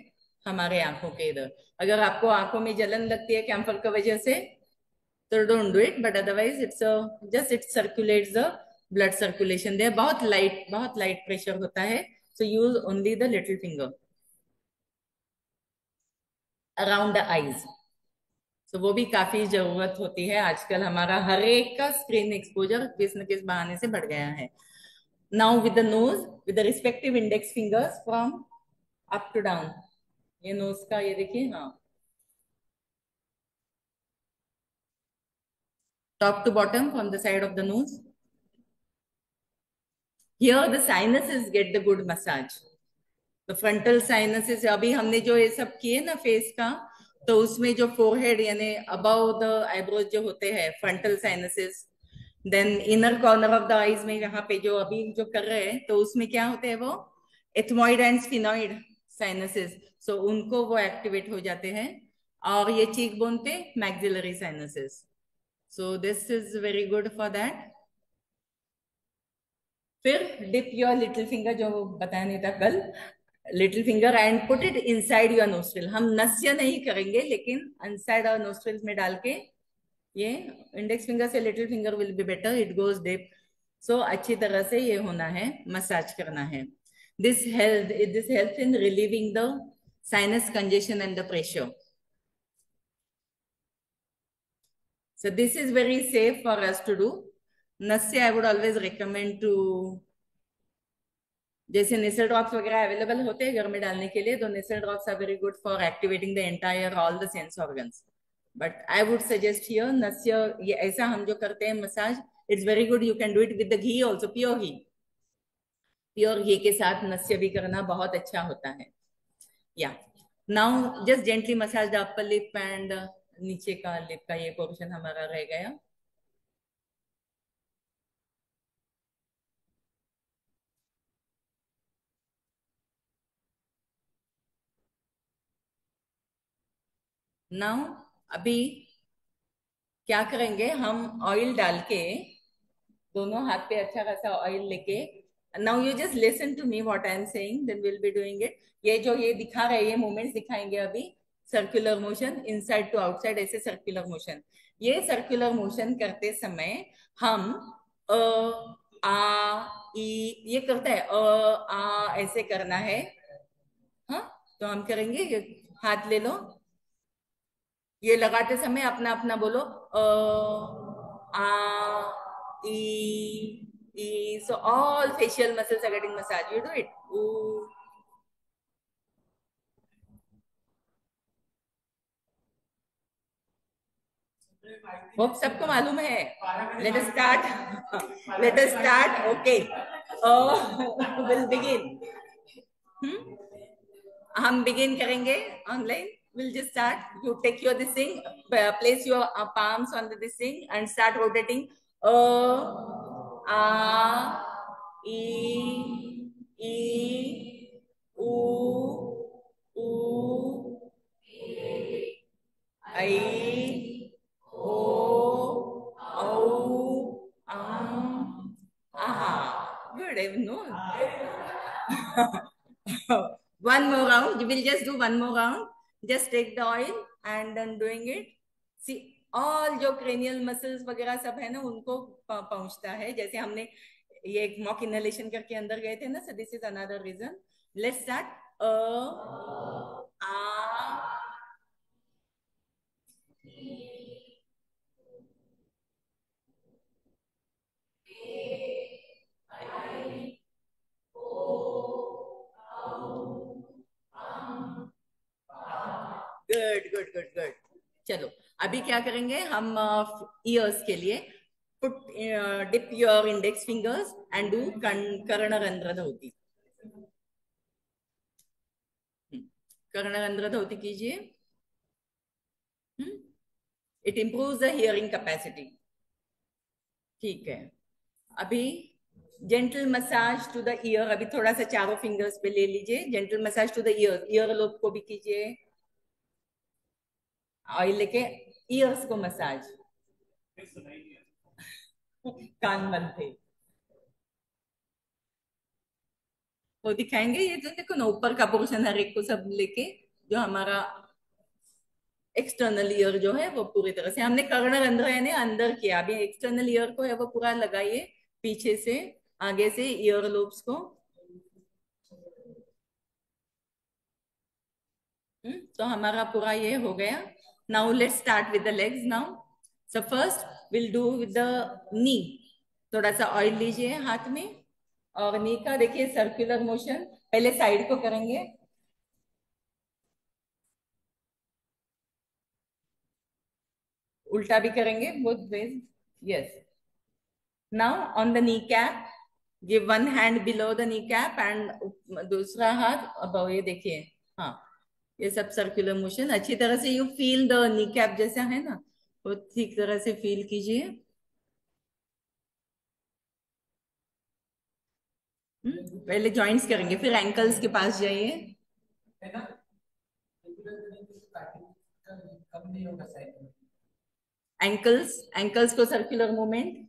हमारे आंखों के इधर। अगर आपको आंखों में जलन लगती है कैंफर की वजह से, So don't do it, but otherwise it's a just it circulates the blood circulation there. बहुत light pressure होता है. So use only the little finger around the eyes. So वो भी काफी जरूरत होती है. आजकल हमारा हर एक का स्क्रीन एक्सपोजर किस न किस बहाने से बढ़ गया है. Now with the nose, with the respective index fingers from up to down. ये नोज का ये देखिए, हाँ, top to bottom from the side of the nose. Here the sinuses get the good massage. तो फ्रंटल साइनसेस अभी हमने जो ये सब किए ना फेस का, तो उसमें जो फोरहेड यानी अबव द आईब्रोज जो होते हैं frontal sinuses, then inner corner of the eyes में यहाँ पे जो अभी जो कर रहे हैं, तो उसमें क्या होते हैं वो एथमॉइड एंड स्फिनॉइड साइनसेस. सो उनको वो एक्टिवेट हो जाते हैं. और ये चीक बोन पे maxillary sinuses. So this is very good for that. फिर डिप योर लिटिल फिंगर, जो बताया नहीं था कल, little finger and put it inside your nostril. हम नस्य नहीं करेंगे लेकिन इनसाइड और नोस्ट्रिल्स में डाल के, ये इंडेक्स फिंगर से little finger will be better, it goes deep. So अच्छी तरह से ये होना है, मसाज करना है. This help in relieving the sinus congestion and the pressure. So this is very safe for us to do. Nasya, I would always recommend to, जैसे नेसल drops वगैरह अवेलेबल होते हैं घर में डालने के लिए, तो nasal drops are very good for activating the entire all the sense organs. But I would suggest here nasya, ये ऐसा हम जो करते हैं massage, it's very good. You can do it with the ghee also, pure ghee. Pure ghee के साथ नस्य भी करना बहुत अच्छा होता है. या now just gently massage the upper lip and नीचे का लिप का ये पोर्शन हमारा रह गया. नाउ अभी क्या करेंगे, हम ऑयल डाल के दोनों हाथ पे अच्छा खासा ऑयल लेके, now you just listen to me what I am saying, then will be doing it. ये जो ये दिखा रहे हैं, ये मूवमेंट्स दिखाएंगे अभी. Circular motion, inside to outside, ऐसे सर्कुलर मोशन. ये सर्कुलर मोशन करते समय हम अ आ ई ये करता है, आ ऐसे करना है. हाँ, तो हम करेंगे, ये हाथ ले लो. ये लगाते समय अपना अपना बोलो, आ ई. So all facial muscles are getting massage. You do it. Ooh. Hope सबको मालूम है. Late us start. Late us start. Okay, will begin. हम बिगिन करेंगे online. We'll just start. You take your this thing, place your palms on this thing and start rotating. A, E, U, U, I, O, O, aha. Good, I know. One more round. You will just do one more round. Just take the oil and then doing it. See, all जो cranial muscles वगैरह सब है ना, उनको पहुंचता है. जैसे हमने ये एक मॉक इनहेलेशन करके अंदर गए थे ना. So this is another reason. Let's start. A, good good good good. चलो अभी क्या करेंगे हम, ईयर्स के लिए put deep your index fingers and do karnarandhra dhauti. कर्णरंध्र धौती कीजिए. It improves the hearing capacity. ठीक है. अभी gentle massage to the ear. अभी थोड़ा सा चारों फिंगर्स पे ले लीजिए. Gentle massage to the ear. Ear lobe को भी कीजिए. ऑयल लेके ईयर्स को मसाज. कान बंद थे. वो दिखाएंगे. ये जो देखो ना, ऊपर का पोर्शन हर एक को सब लेके, जो हमारा एक्सटर्नल ईयर जो है वो पूरी तरह से हमने कर्णरंध्र यानी अंदर किया, अभी एक्सटर्नल ईयर को है वो पूरा लगाइए, पीछे से आगे से ईयर लोब्स को। तो हमारा पूरा ये हो गया। Now let's start with the legs now. So first will do with the knee. थोड़ा सा ऑयल लीजिए हाथ में और नी का देखिए सर्कुलर मोशन, पहले साइड को करेंगे, उल्टा भी करेंगे, both ways. Yes. Now on the knee cap, give one hand below the knee cap and दूसरा हाथ अब ये देखिए। हाँ, ये सब सर्कुलर मोशन अच्छी तरह से you feel the knee cap जैसा है ना, वो ठीक तरह से फील कीजिए। पहले जॉइंट्स करेंगे फिर एंकल्स के पास जाइए। एंकल्स, एंकल्स को सर्कुलर मूवमेंट।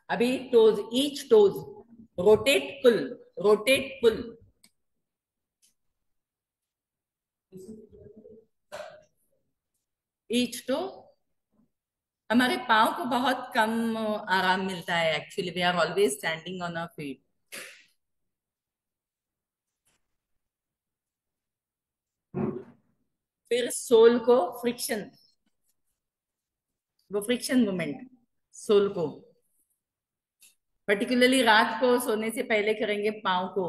अभी toes, each toes rotate pull, rotate pull. Each toe, हमारे पाँव को बहुत कम आराम मिलता है actually, we are always standing on our feet. फिर सोल को फ्रिक्शन, वो फ्रिक्शन मूवमेंट सोल को, पर्टिकुलरली रात को सोने से पहले करेंगे पाँव को,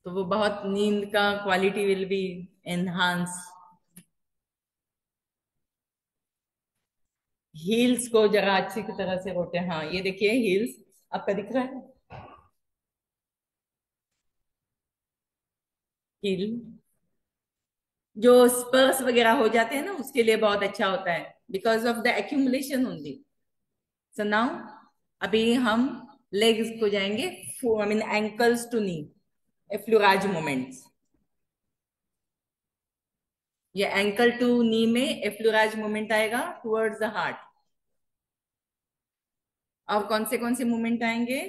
तो वो बहुत नींद का quality will be enhance. Heels को जरा अच्छी तरह से रोटे, हाँ ये देखिए हील्स आपका दिख रहा है, हील जो स्पर्स वगैरह हो जाते हैं ना उसके लिए बहुत अच्छा होता है, because of the accumulation only. So now अभी हम लेग्स को जाएंगे, I mean ankles to knee, effleurage moments. ये एंकल टू नी में एफ्लुराज मोमेंट आएगा टुवर्ड्स द हार्ट। और कौन से मूवमेंट आएंगे?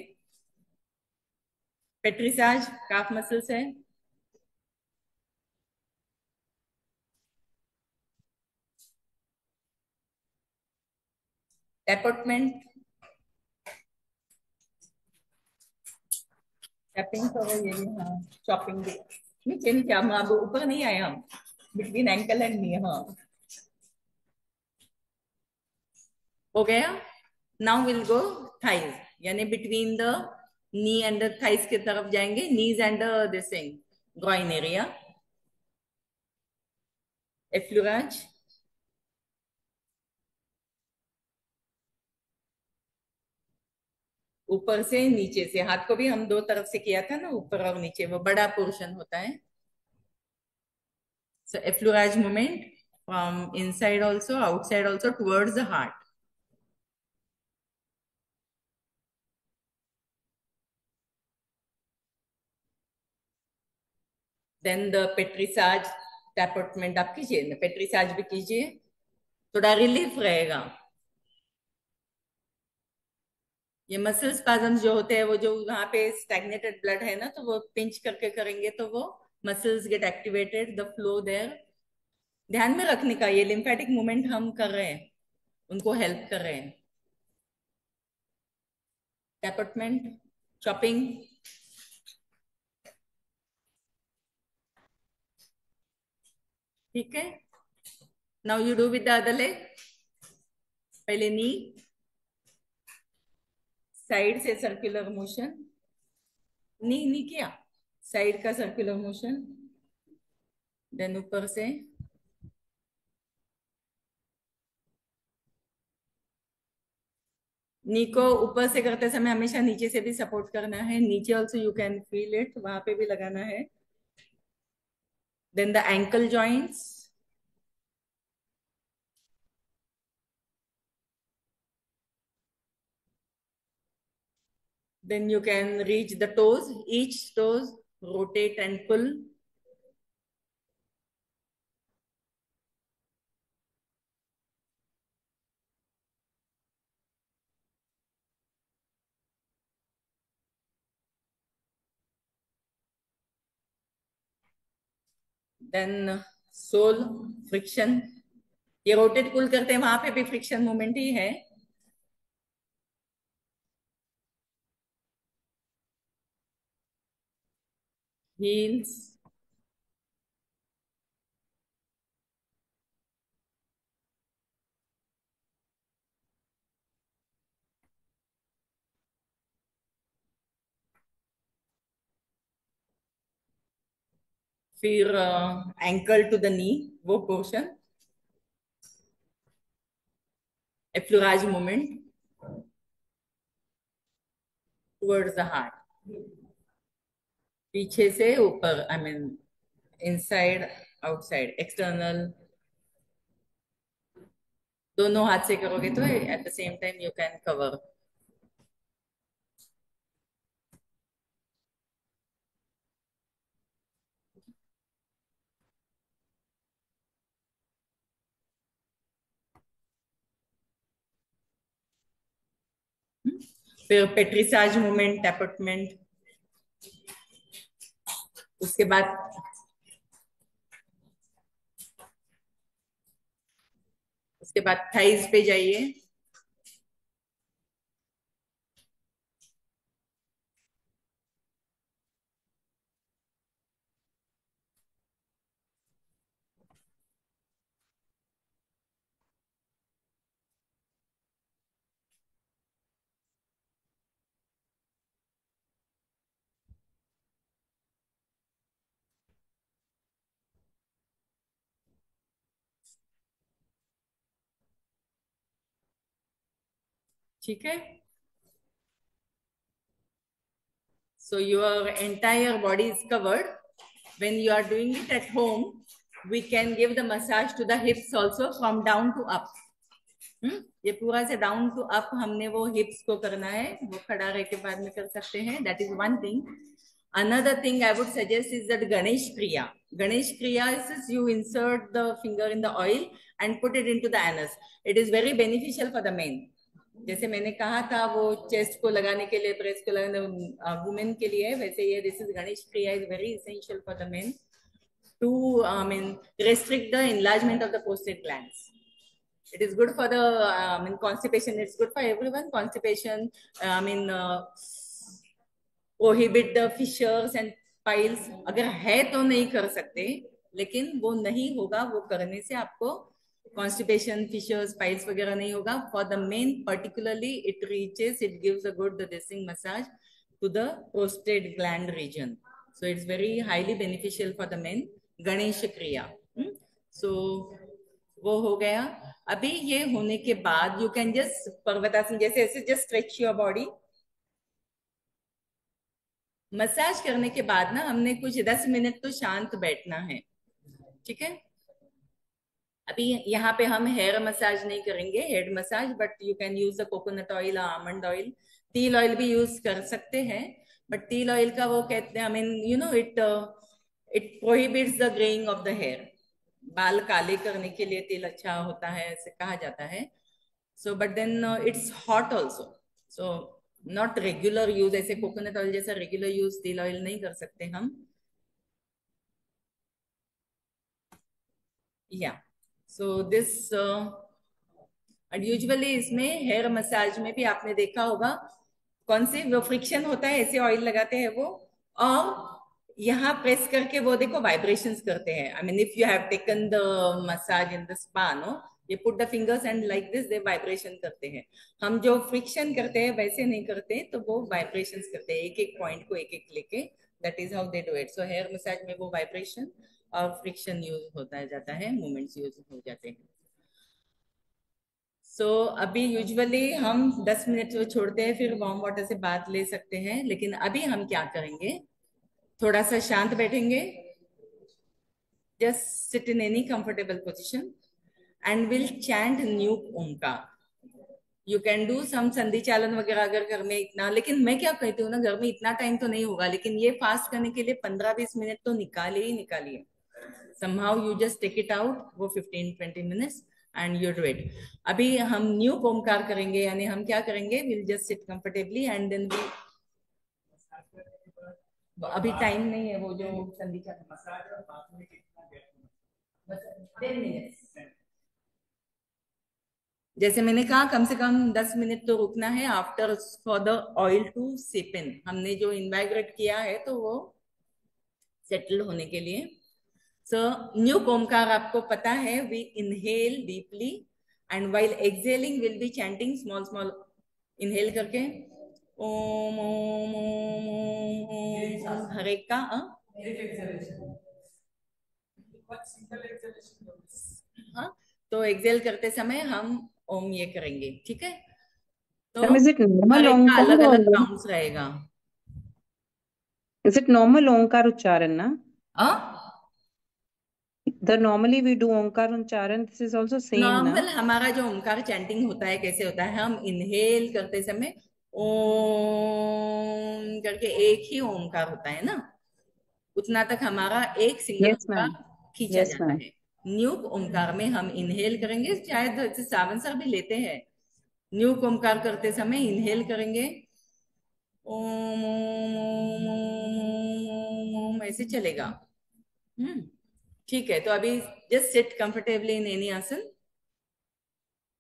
पेट्रिसाज, काफ मसल्स है, टैपटमेंट, टैपिंग करो ये भी, हाँ चॉपिंग भी। नीचे नीचे हम अब ऊपर नहीं आए हम, बिटवीन एंकल एंड नी, हाँ हो गया। नाउ विल गो थाइज, यानी between the knee and the thighs की तरफ जाएंगे, knees and this thing groin area, effleurage. ऊपर से नीचे से, हाथ को भी हम दो तरफ से किया था ना, ऊपर और नीचे, वो बड़ा पोर्शन होता है। So effleurage movement from inside also outside also towards the heart. Then the petrissage, tapotement आप कीजिए, पेट्रिसाज भी कीजिए, थोड़ा रिलीफ रहेगा। ये मसल स्पाजम्स जो होते हैं, वो जो वहां पे स्टैग्नेटेड ब्लड है ना, तो वो पिंच करके करेंगे तो वो muscles get activated, the flow there. ध्यान में रखने का, ये लिम्फेटिक मूवमेंट हम कर रहे हैं, उनको हेल्प कर रहे हैं। टैपटमेंट, चॉपिंग, ठीक है। Now you do with the other leg. पहले नी, साइड से सर्कुलर मोशन, नी नी किया, साइड का सर्कुलर मोशन, देन ऊपर से नी को ऊपर से करते समय हमेशा नीचे से भी सपोर्ट करना है, नीचे also you can feel it, वहां पे भी लगाना है। Then the ankle joints, then you can reach the toes, each toes rotate and pull. Then sole friction, ये रोटेट पुल करते हैं, वहां पे भी फ्रिक्शन मूवमेंट ही है। हील्स, फिर एंकल टू द नी, वो portion, effleurage movement towards the heart, पीछे से ऊपर, I mean inside outside, external, दोनों हाथ से करोगे तो at the same time you can cover. फिर पेट्रिसाज मूवमेंट, टैपटमेंट, उसके बाद थाइज पे जाइए। ठीक है, so your entire body is covered. When you are doing it at home, we can give the massage to the hips also from down to up. ये पूरा से डाउन टू अप हमने वो हिप्स को करना है, वो खड़ा रह के बाद में कर सकते हैं, that is one thing. Another thing I would suggest is that Ganesh Kriya. Ganesh Kriya is you insert the finger in the oil and put it into the anus. It is very beneficial for the men. जैसे मैंने कहा था वो chest को लगाने के लिए, breast को लगाने वुमेन के लिए, वैसे ये दिस इज गणेश क्रिया is very essential for the men to I mean restrict the enlargement of the prostate glands. It is good for the I mean constipation. It's good for everyone. Constipation, I mean prohibit the fissures and piles. अगर है तो नहीं कर सकते, लेकिन वो नहीं होगा, वो करने से आपको constipation, fissures, piles वगैरह नहीं होगा. For the men particularly, it reaches, it gives a good dressing massage to the prostate gland region. So it's very highly beneficial for the men. Ganesh क्रिया. So वो हो गया. अभी ये होने के बाद यू कैन जस्ट पर्वतासन जैसे ऐसे just stretch your body. Massage करने के बाद ना हमने कुछ 10 मिनट तो शांत बैठना है. ठीक है, अभी यहाँ पे हम हेयर मसाज नहीं करेंगे, head massage, but you can use the coconut oil, almond oil, तील ऑयल भी यूज कर सकते हैं. बट तील ऑयल का वो कहते हैं, I mean you know it it prohibits the greying of the hair. बाल काले करने के लिए तेल अच्छा होता है ऐसे कहा जाता है. So but then it's hot also, so not regular use, ऐसे कोकोनट ऑयल जैसा रेगुलर यूज तेल ऑयल नहीं कर सकते हम. या सो दिस यूजुअली इसमें हेयर मसाज में भी आपने देखा होगा कौन से वो फ्रिक्शन होता है, ऐसे ऑयल लगाते हैं वो, और यहाँ प्रेस करके वो देखो वाइब्रेशंस करते हैं. I mean if you have taken the massage in the spa, no, ये put the fingers and like this they vibration करते हैं. हम जो फ्रिक्शन करते हैं वैसे नहीं करते, तो वो वाइब्रेशंस करते हैं, एक एक पॉइंट को एक एक लेके. That is how they do it. So here massage में वो वाइब्रेशन और फ्रिक्शन यूज होता जाता है, मूवमेंट्स यूज हो जाते हैं. सो अभी यूजुअली हम 10 मिनट जो छोड़ते हैं, फिर वार्म वाटर से बात ले सकते हैं. लेकिन अभी हम क्या करेंगे, थोड़ा सा शांत बैठेंगे. Just sit in any comfortable position and will chant new Omkar. You can do some sandhi chalan वगैरह अगर घर में इतना, लेकिन मैं क्या कहती हूँ ना, घर में इतना टाइम तो नहीं होगा, लेकिन ये फास्ट करने के लिए 15-20 मिनट तो निकालिए ही निकालिए. somehow you just take it out, वो 15-20 minutes and you do it. अभी हम न्यू ओमकार करेंगे, यानी हम क्या करेंगे, we'll just sit comfortably and then we अभी टाइम नहीं है, वो जो संधि का बस 10 मिनट। जैसे मैंने कहा कम से कम 10 मिनट तो रुकना है after for the oil to seep in. हमने जो इनवाइग्रेट किया है तो वो सेटल होने के लिए। सो न्यू ओमकार आपको पता है, we inhale deeply and while exhaling will be chanting small small. इनहेल करके ओम ओम ओम ओम ओम हर एक का हाँ, तो एक्सेल करते समय हम ओम ये करेंगे, ठीक है? तो Ma'am, is it her normal एक का Omkar अलग or अलग काउंट्स रहेगा। is it normal Omkar Ucharan, na? हाँ, The normally we do Omkar Ucharan, this is also same, na? Normal हमारा जो ओमकार चैंटिंग होता है कैसे होता है, हम इनहेल करते समय ओम करके एक ही ओमकार होता है ना, उतना तक हमारा एक सिंगल Yes, ओमकार ma'am. खींचा Yes, जाता ma'am. है। न्यू ओमकार में हम इनहेल करेंगे, शायद जैसे सावन सर भी लेते हैं। न्यू ओमकार करते समय इनहेल करेंगे ओम ओम ओम ओम ओम ओम, ऐसे चलेगा। ठीक है, तो अभी just sit comfortably in any आसन,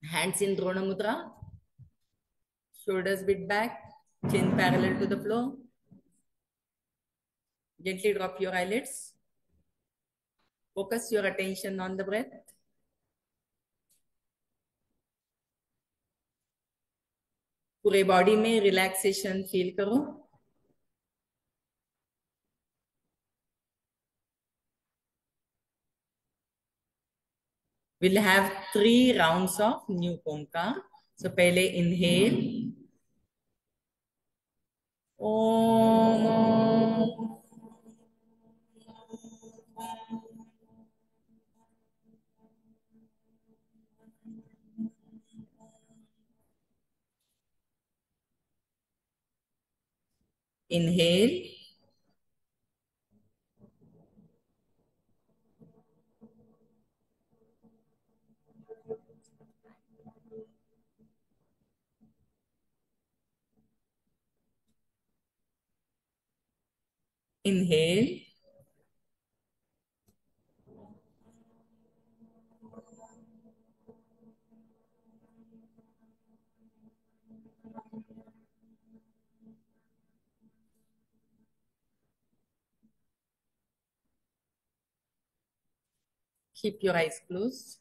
hands in drona mudra, shoulders bit back, chin parallel to the floor. Gently drop your eyelids. Focus your attention on the breath. पूरे बॉडी में रिलैक्सेशन फील करो। We'll have 3 rounds of new Omkar. So पहले inhale Om, inhale inhale keep your eyes closed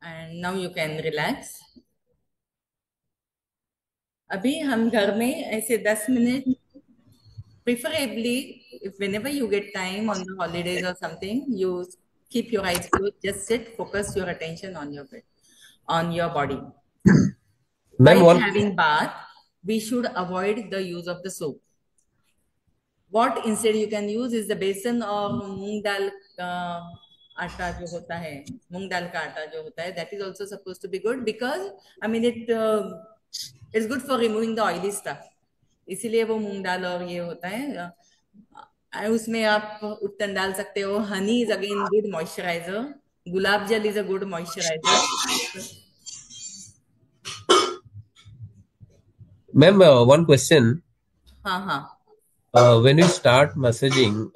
and now you can relax। अभी हम घर में ऐसे 10 minute, preferably if whenever you get time on the holidays or something, you keep your eyes closed, just sit, focus your attention on your bed, on your body। Ma'am While one having bath, we should avoid the use of the soap। What instead you can use is the besan or मूंग दाल का आटा जो होता है, मूंग दाल का आटा जो होता है, that is also supposed to be good because I mean it's good for removing the oily stuff। इसीलिए वो मूंग दाल और ये होता है। उसमें आप उत्तन डाल सकते हो। Honey is again good moisturiser, gulab jal is a good moisturiser. Ma'am one question, हाँ हाँ, when we start massaging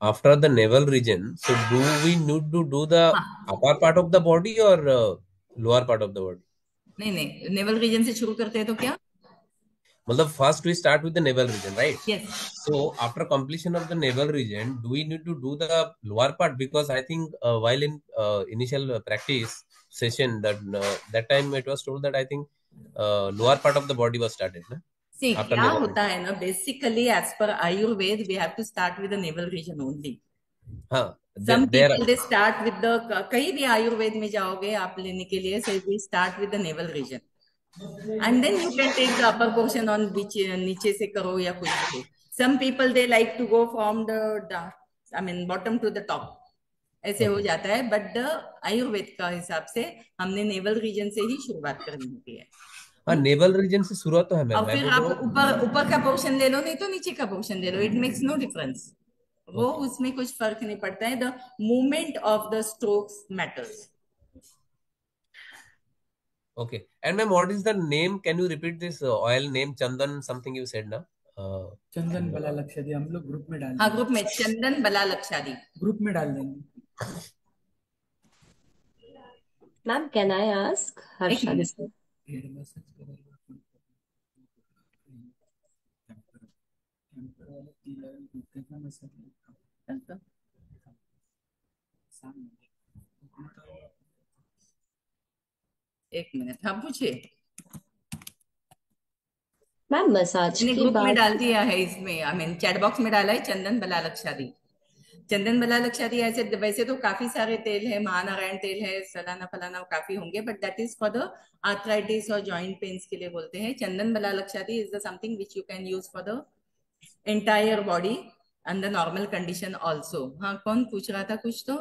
after the navel region, so do we need to do the हाँ, upper part of the body or lower part of the body? नहीं नहीं, naval reason से शुरू करते हैं तो क्या? मतलब first we start with the navel region, right? Yes, So after completion of the navel region, do we need to do the lower part? Because I think while in initial practice session that time it was told that I think lower part of the body was started, na? See After क्या navel होता region. है ना, basically as per Ayurveda we have to start with the navel region only. हाँ, some there people they start with the, कहीं भी आयुर्वेद में जाओगे आप लेने के लिए, से we start with the navel region and then you can take the upper portion on which नीचे से करो या कुछ भी हो। Some people they like to go from the I mean bottom to the top, ऐसे हो okay. जाता है। बट द आयुर्वेद का हिसाब से हमने नेवल रीजन से ही शुरुआत करनी होती है। हाँ, नेवल रीजन से शुरुआत तो है मैम, और मैं फिर बोल आप रहा हूँ। ऊपर ऊपर का पोर्शन ले लो, नहीं तो नीचे का पोर्शन ले लो, इट मेक्स नो डिफरेंस। वो ओके, उसमें कुछ फर्क नहीं पड़ता है। The movement of the strokes matters. Okay. And ma'am, what is the name? Can you repeat this oil name? Chandan something you said ना? चंदन बला लक्षादी हम लोग ग्रुप में डाल हाँ, देंगे। ग्रुप में चंदन बला लक्षादी ग्रुप में डाल देंगे। Ma'am, can I ask? एक Harsha मिनट। this time. एक मिनट, हाँ पूछिए। मैम मसाज मैंने के ग्रुप में बाद डाल दिया है, इसमें आई मीन चैट बॉक्स में डाला है चंदन बला लक्षादी। चंदन बला लक्षादी ऐसे वैसे तो काफी सारे तेल है, महानारायण तेल है, सलाना फलाना काफी होंगे, but that is for the arthritis और जॉइंट पेन्स के लिए बोलते हैं। चंदन बला Lakshadi is the something which you can use for the entire body and the normal condition also. हाँ, कौन पूछ रहा था कुछ तो?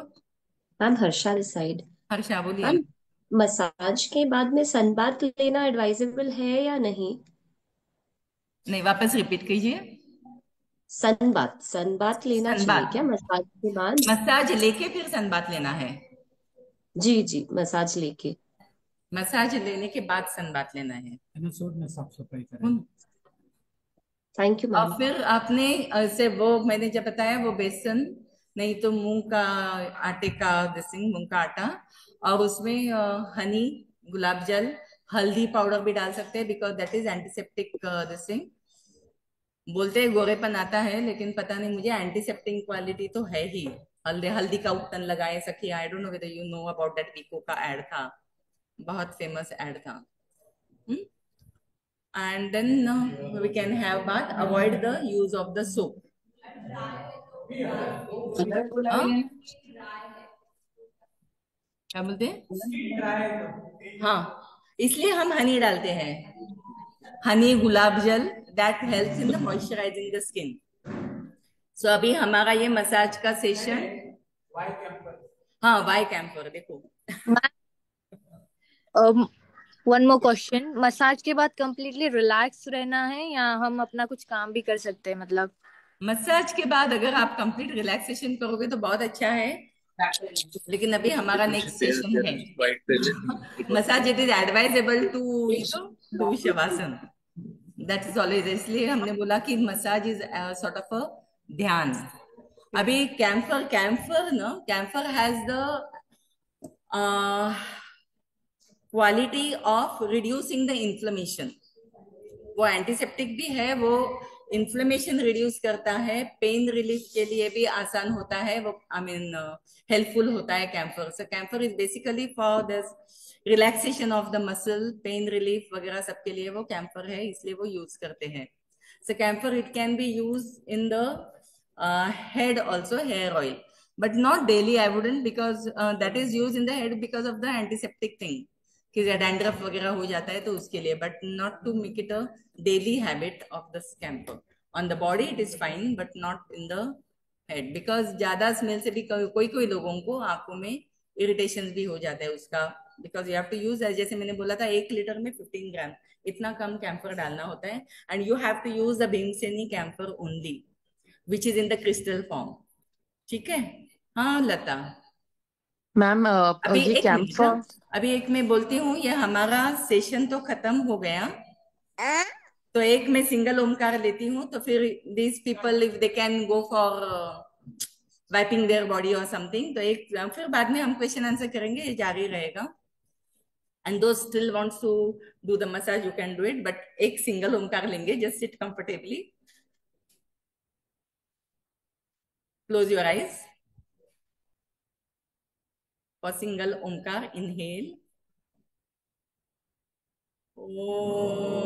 Ma'am Harsha this side. Harsha बोलिए। मैम मसाज के बाद में सनबाथ लेना एडवाइजेबल है या नहीं? नहीं, वापस रिपीट कीजिए। सनबाथ लेना चाहिए सनबाथ क्या मसाज के बाद? मसाज लेके फिर सनबाथ लेना है? जी जी, मसाज लेके। मसाज लेने के बाद सनबाथ लेना है। एपिसोड में साफ सफाई करें। थैंक यू और मैम। फिर आपने से वो मैंने जब बताया वो बेसन नहीं तो मूंग का आटे का दिसिंग, मूंग का आटा, और उसमें हनी, गुलाब जल, हल्दी पाउडर भी डाल सकते हैं because that is antiseptic Dissing. बोलते हैं गोरेपन आता है, लेकिन पता नहीं, मुझे एंटीसेप्टिक क्वालिटी तो है ही। हल्दी हल्दी का उपटन लगाए सखी, I don't know whether you know about that, Vicco का एड था, बहुत फेमस एड था। And then we can have bath, avoid the use of the soap. हाँ? क्या बोलते हैं? हाँ, इसलिए हम हनी डालते हैं, हनी, गुलाब जल, that helps in the moisturising the skin. सो अभी हमारा ये मसाज का सेशन, हाँ वाई कैंपर देखो। वन मोर क्वेश्चन, मसाज के बाद कंप्लीटली रिलैक्स रहना है या हम अपना कुछ काम भी कर सकते हैं? मतलब मसाज के बाद अगर आप कंप्लीट रिलैक्सेशन करोगे तो बहुत अच्छा है, लेकिन अभी हमारा नेक्स्ट सेशन है massage. It is advisable to do shavasana, that is always, इसलिए हमने बोला कि massage is sort of a dhyan. अभी camphor has the quality of reducing the inflammation. वो एंटीसेप्टिक भी है, वो इन्फ्लेमेशन रिड्यूस करता है, पेन रिलीफ के लिए भी आसान होता है, वो आई मीन हेल्पफुल होता है camphor. So camphor is basically for this relaxation of the muscle, pain relief वगैरह सबके लिए वो कैंफर है, इसलिए वो यूज करते हैं। So camphor it can be use in the head also, hair oil, but not daily. I wouldn't, because that is used in the head because of the antiseptic thing, कि dandruff वगैरह हो जाता है तो उसके लिए, but not to make it a daily habit of the camphor. On the body it is fine but not in the head, because ज्यादा smell से भी कोई कोई लोगों को आंखों में इरिटेशन भी हो जाता है उसका, because you have to use, जैसे मैंने बोला था 1 लीटर में 15 ग्राम, इतना कम कैंफर डालना होता है। And you have to use the Bhimseni camphor only which is in the crystal form. ठीक है? हाँ लता। मैम अभी ये एक मिनट, कैंपर, अभी एक मैं बोलती हूँ, ये हमारा सेशन तो खत्म हो गया, तो एक मैं सिंगल ओमकार लेती हूँ, तो फिर these people if they can go for wiping their body और समथिंग, तो एक फिर बाद में हम क्वेश्चन आंसर करेंगे, ये जारी रहेगा। And though still wants to do the massage, you can do it, but एक सिंगल ओमकार लेंगे, just sit comfortably, close your eyes for single Omkar. Inhale, O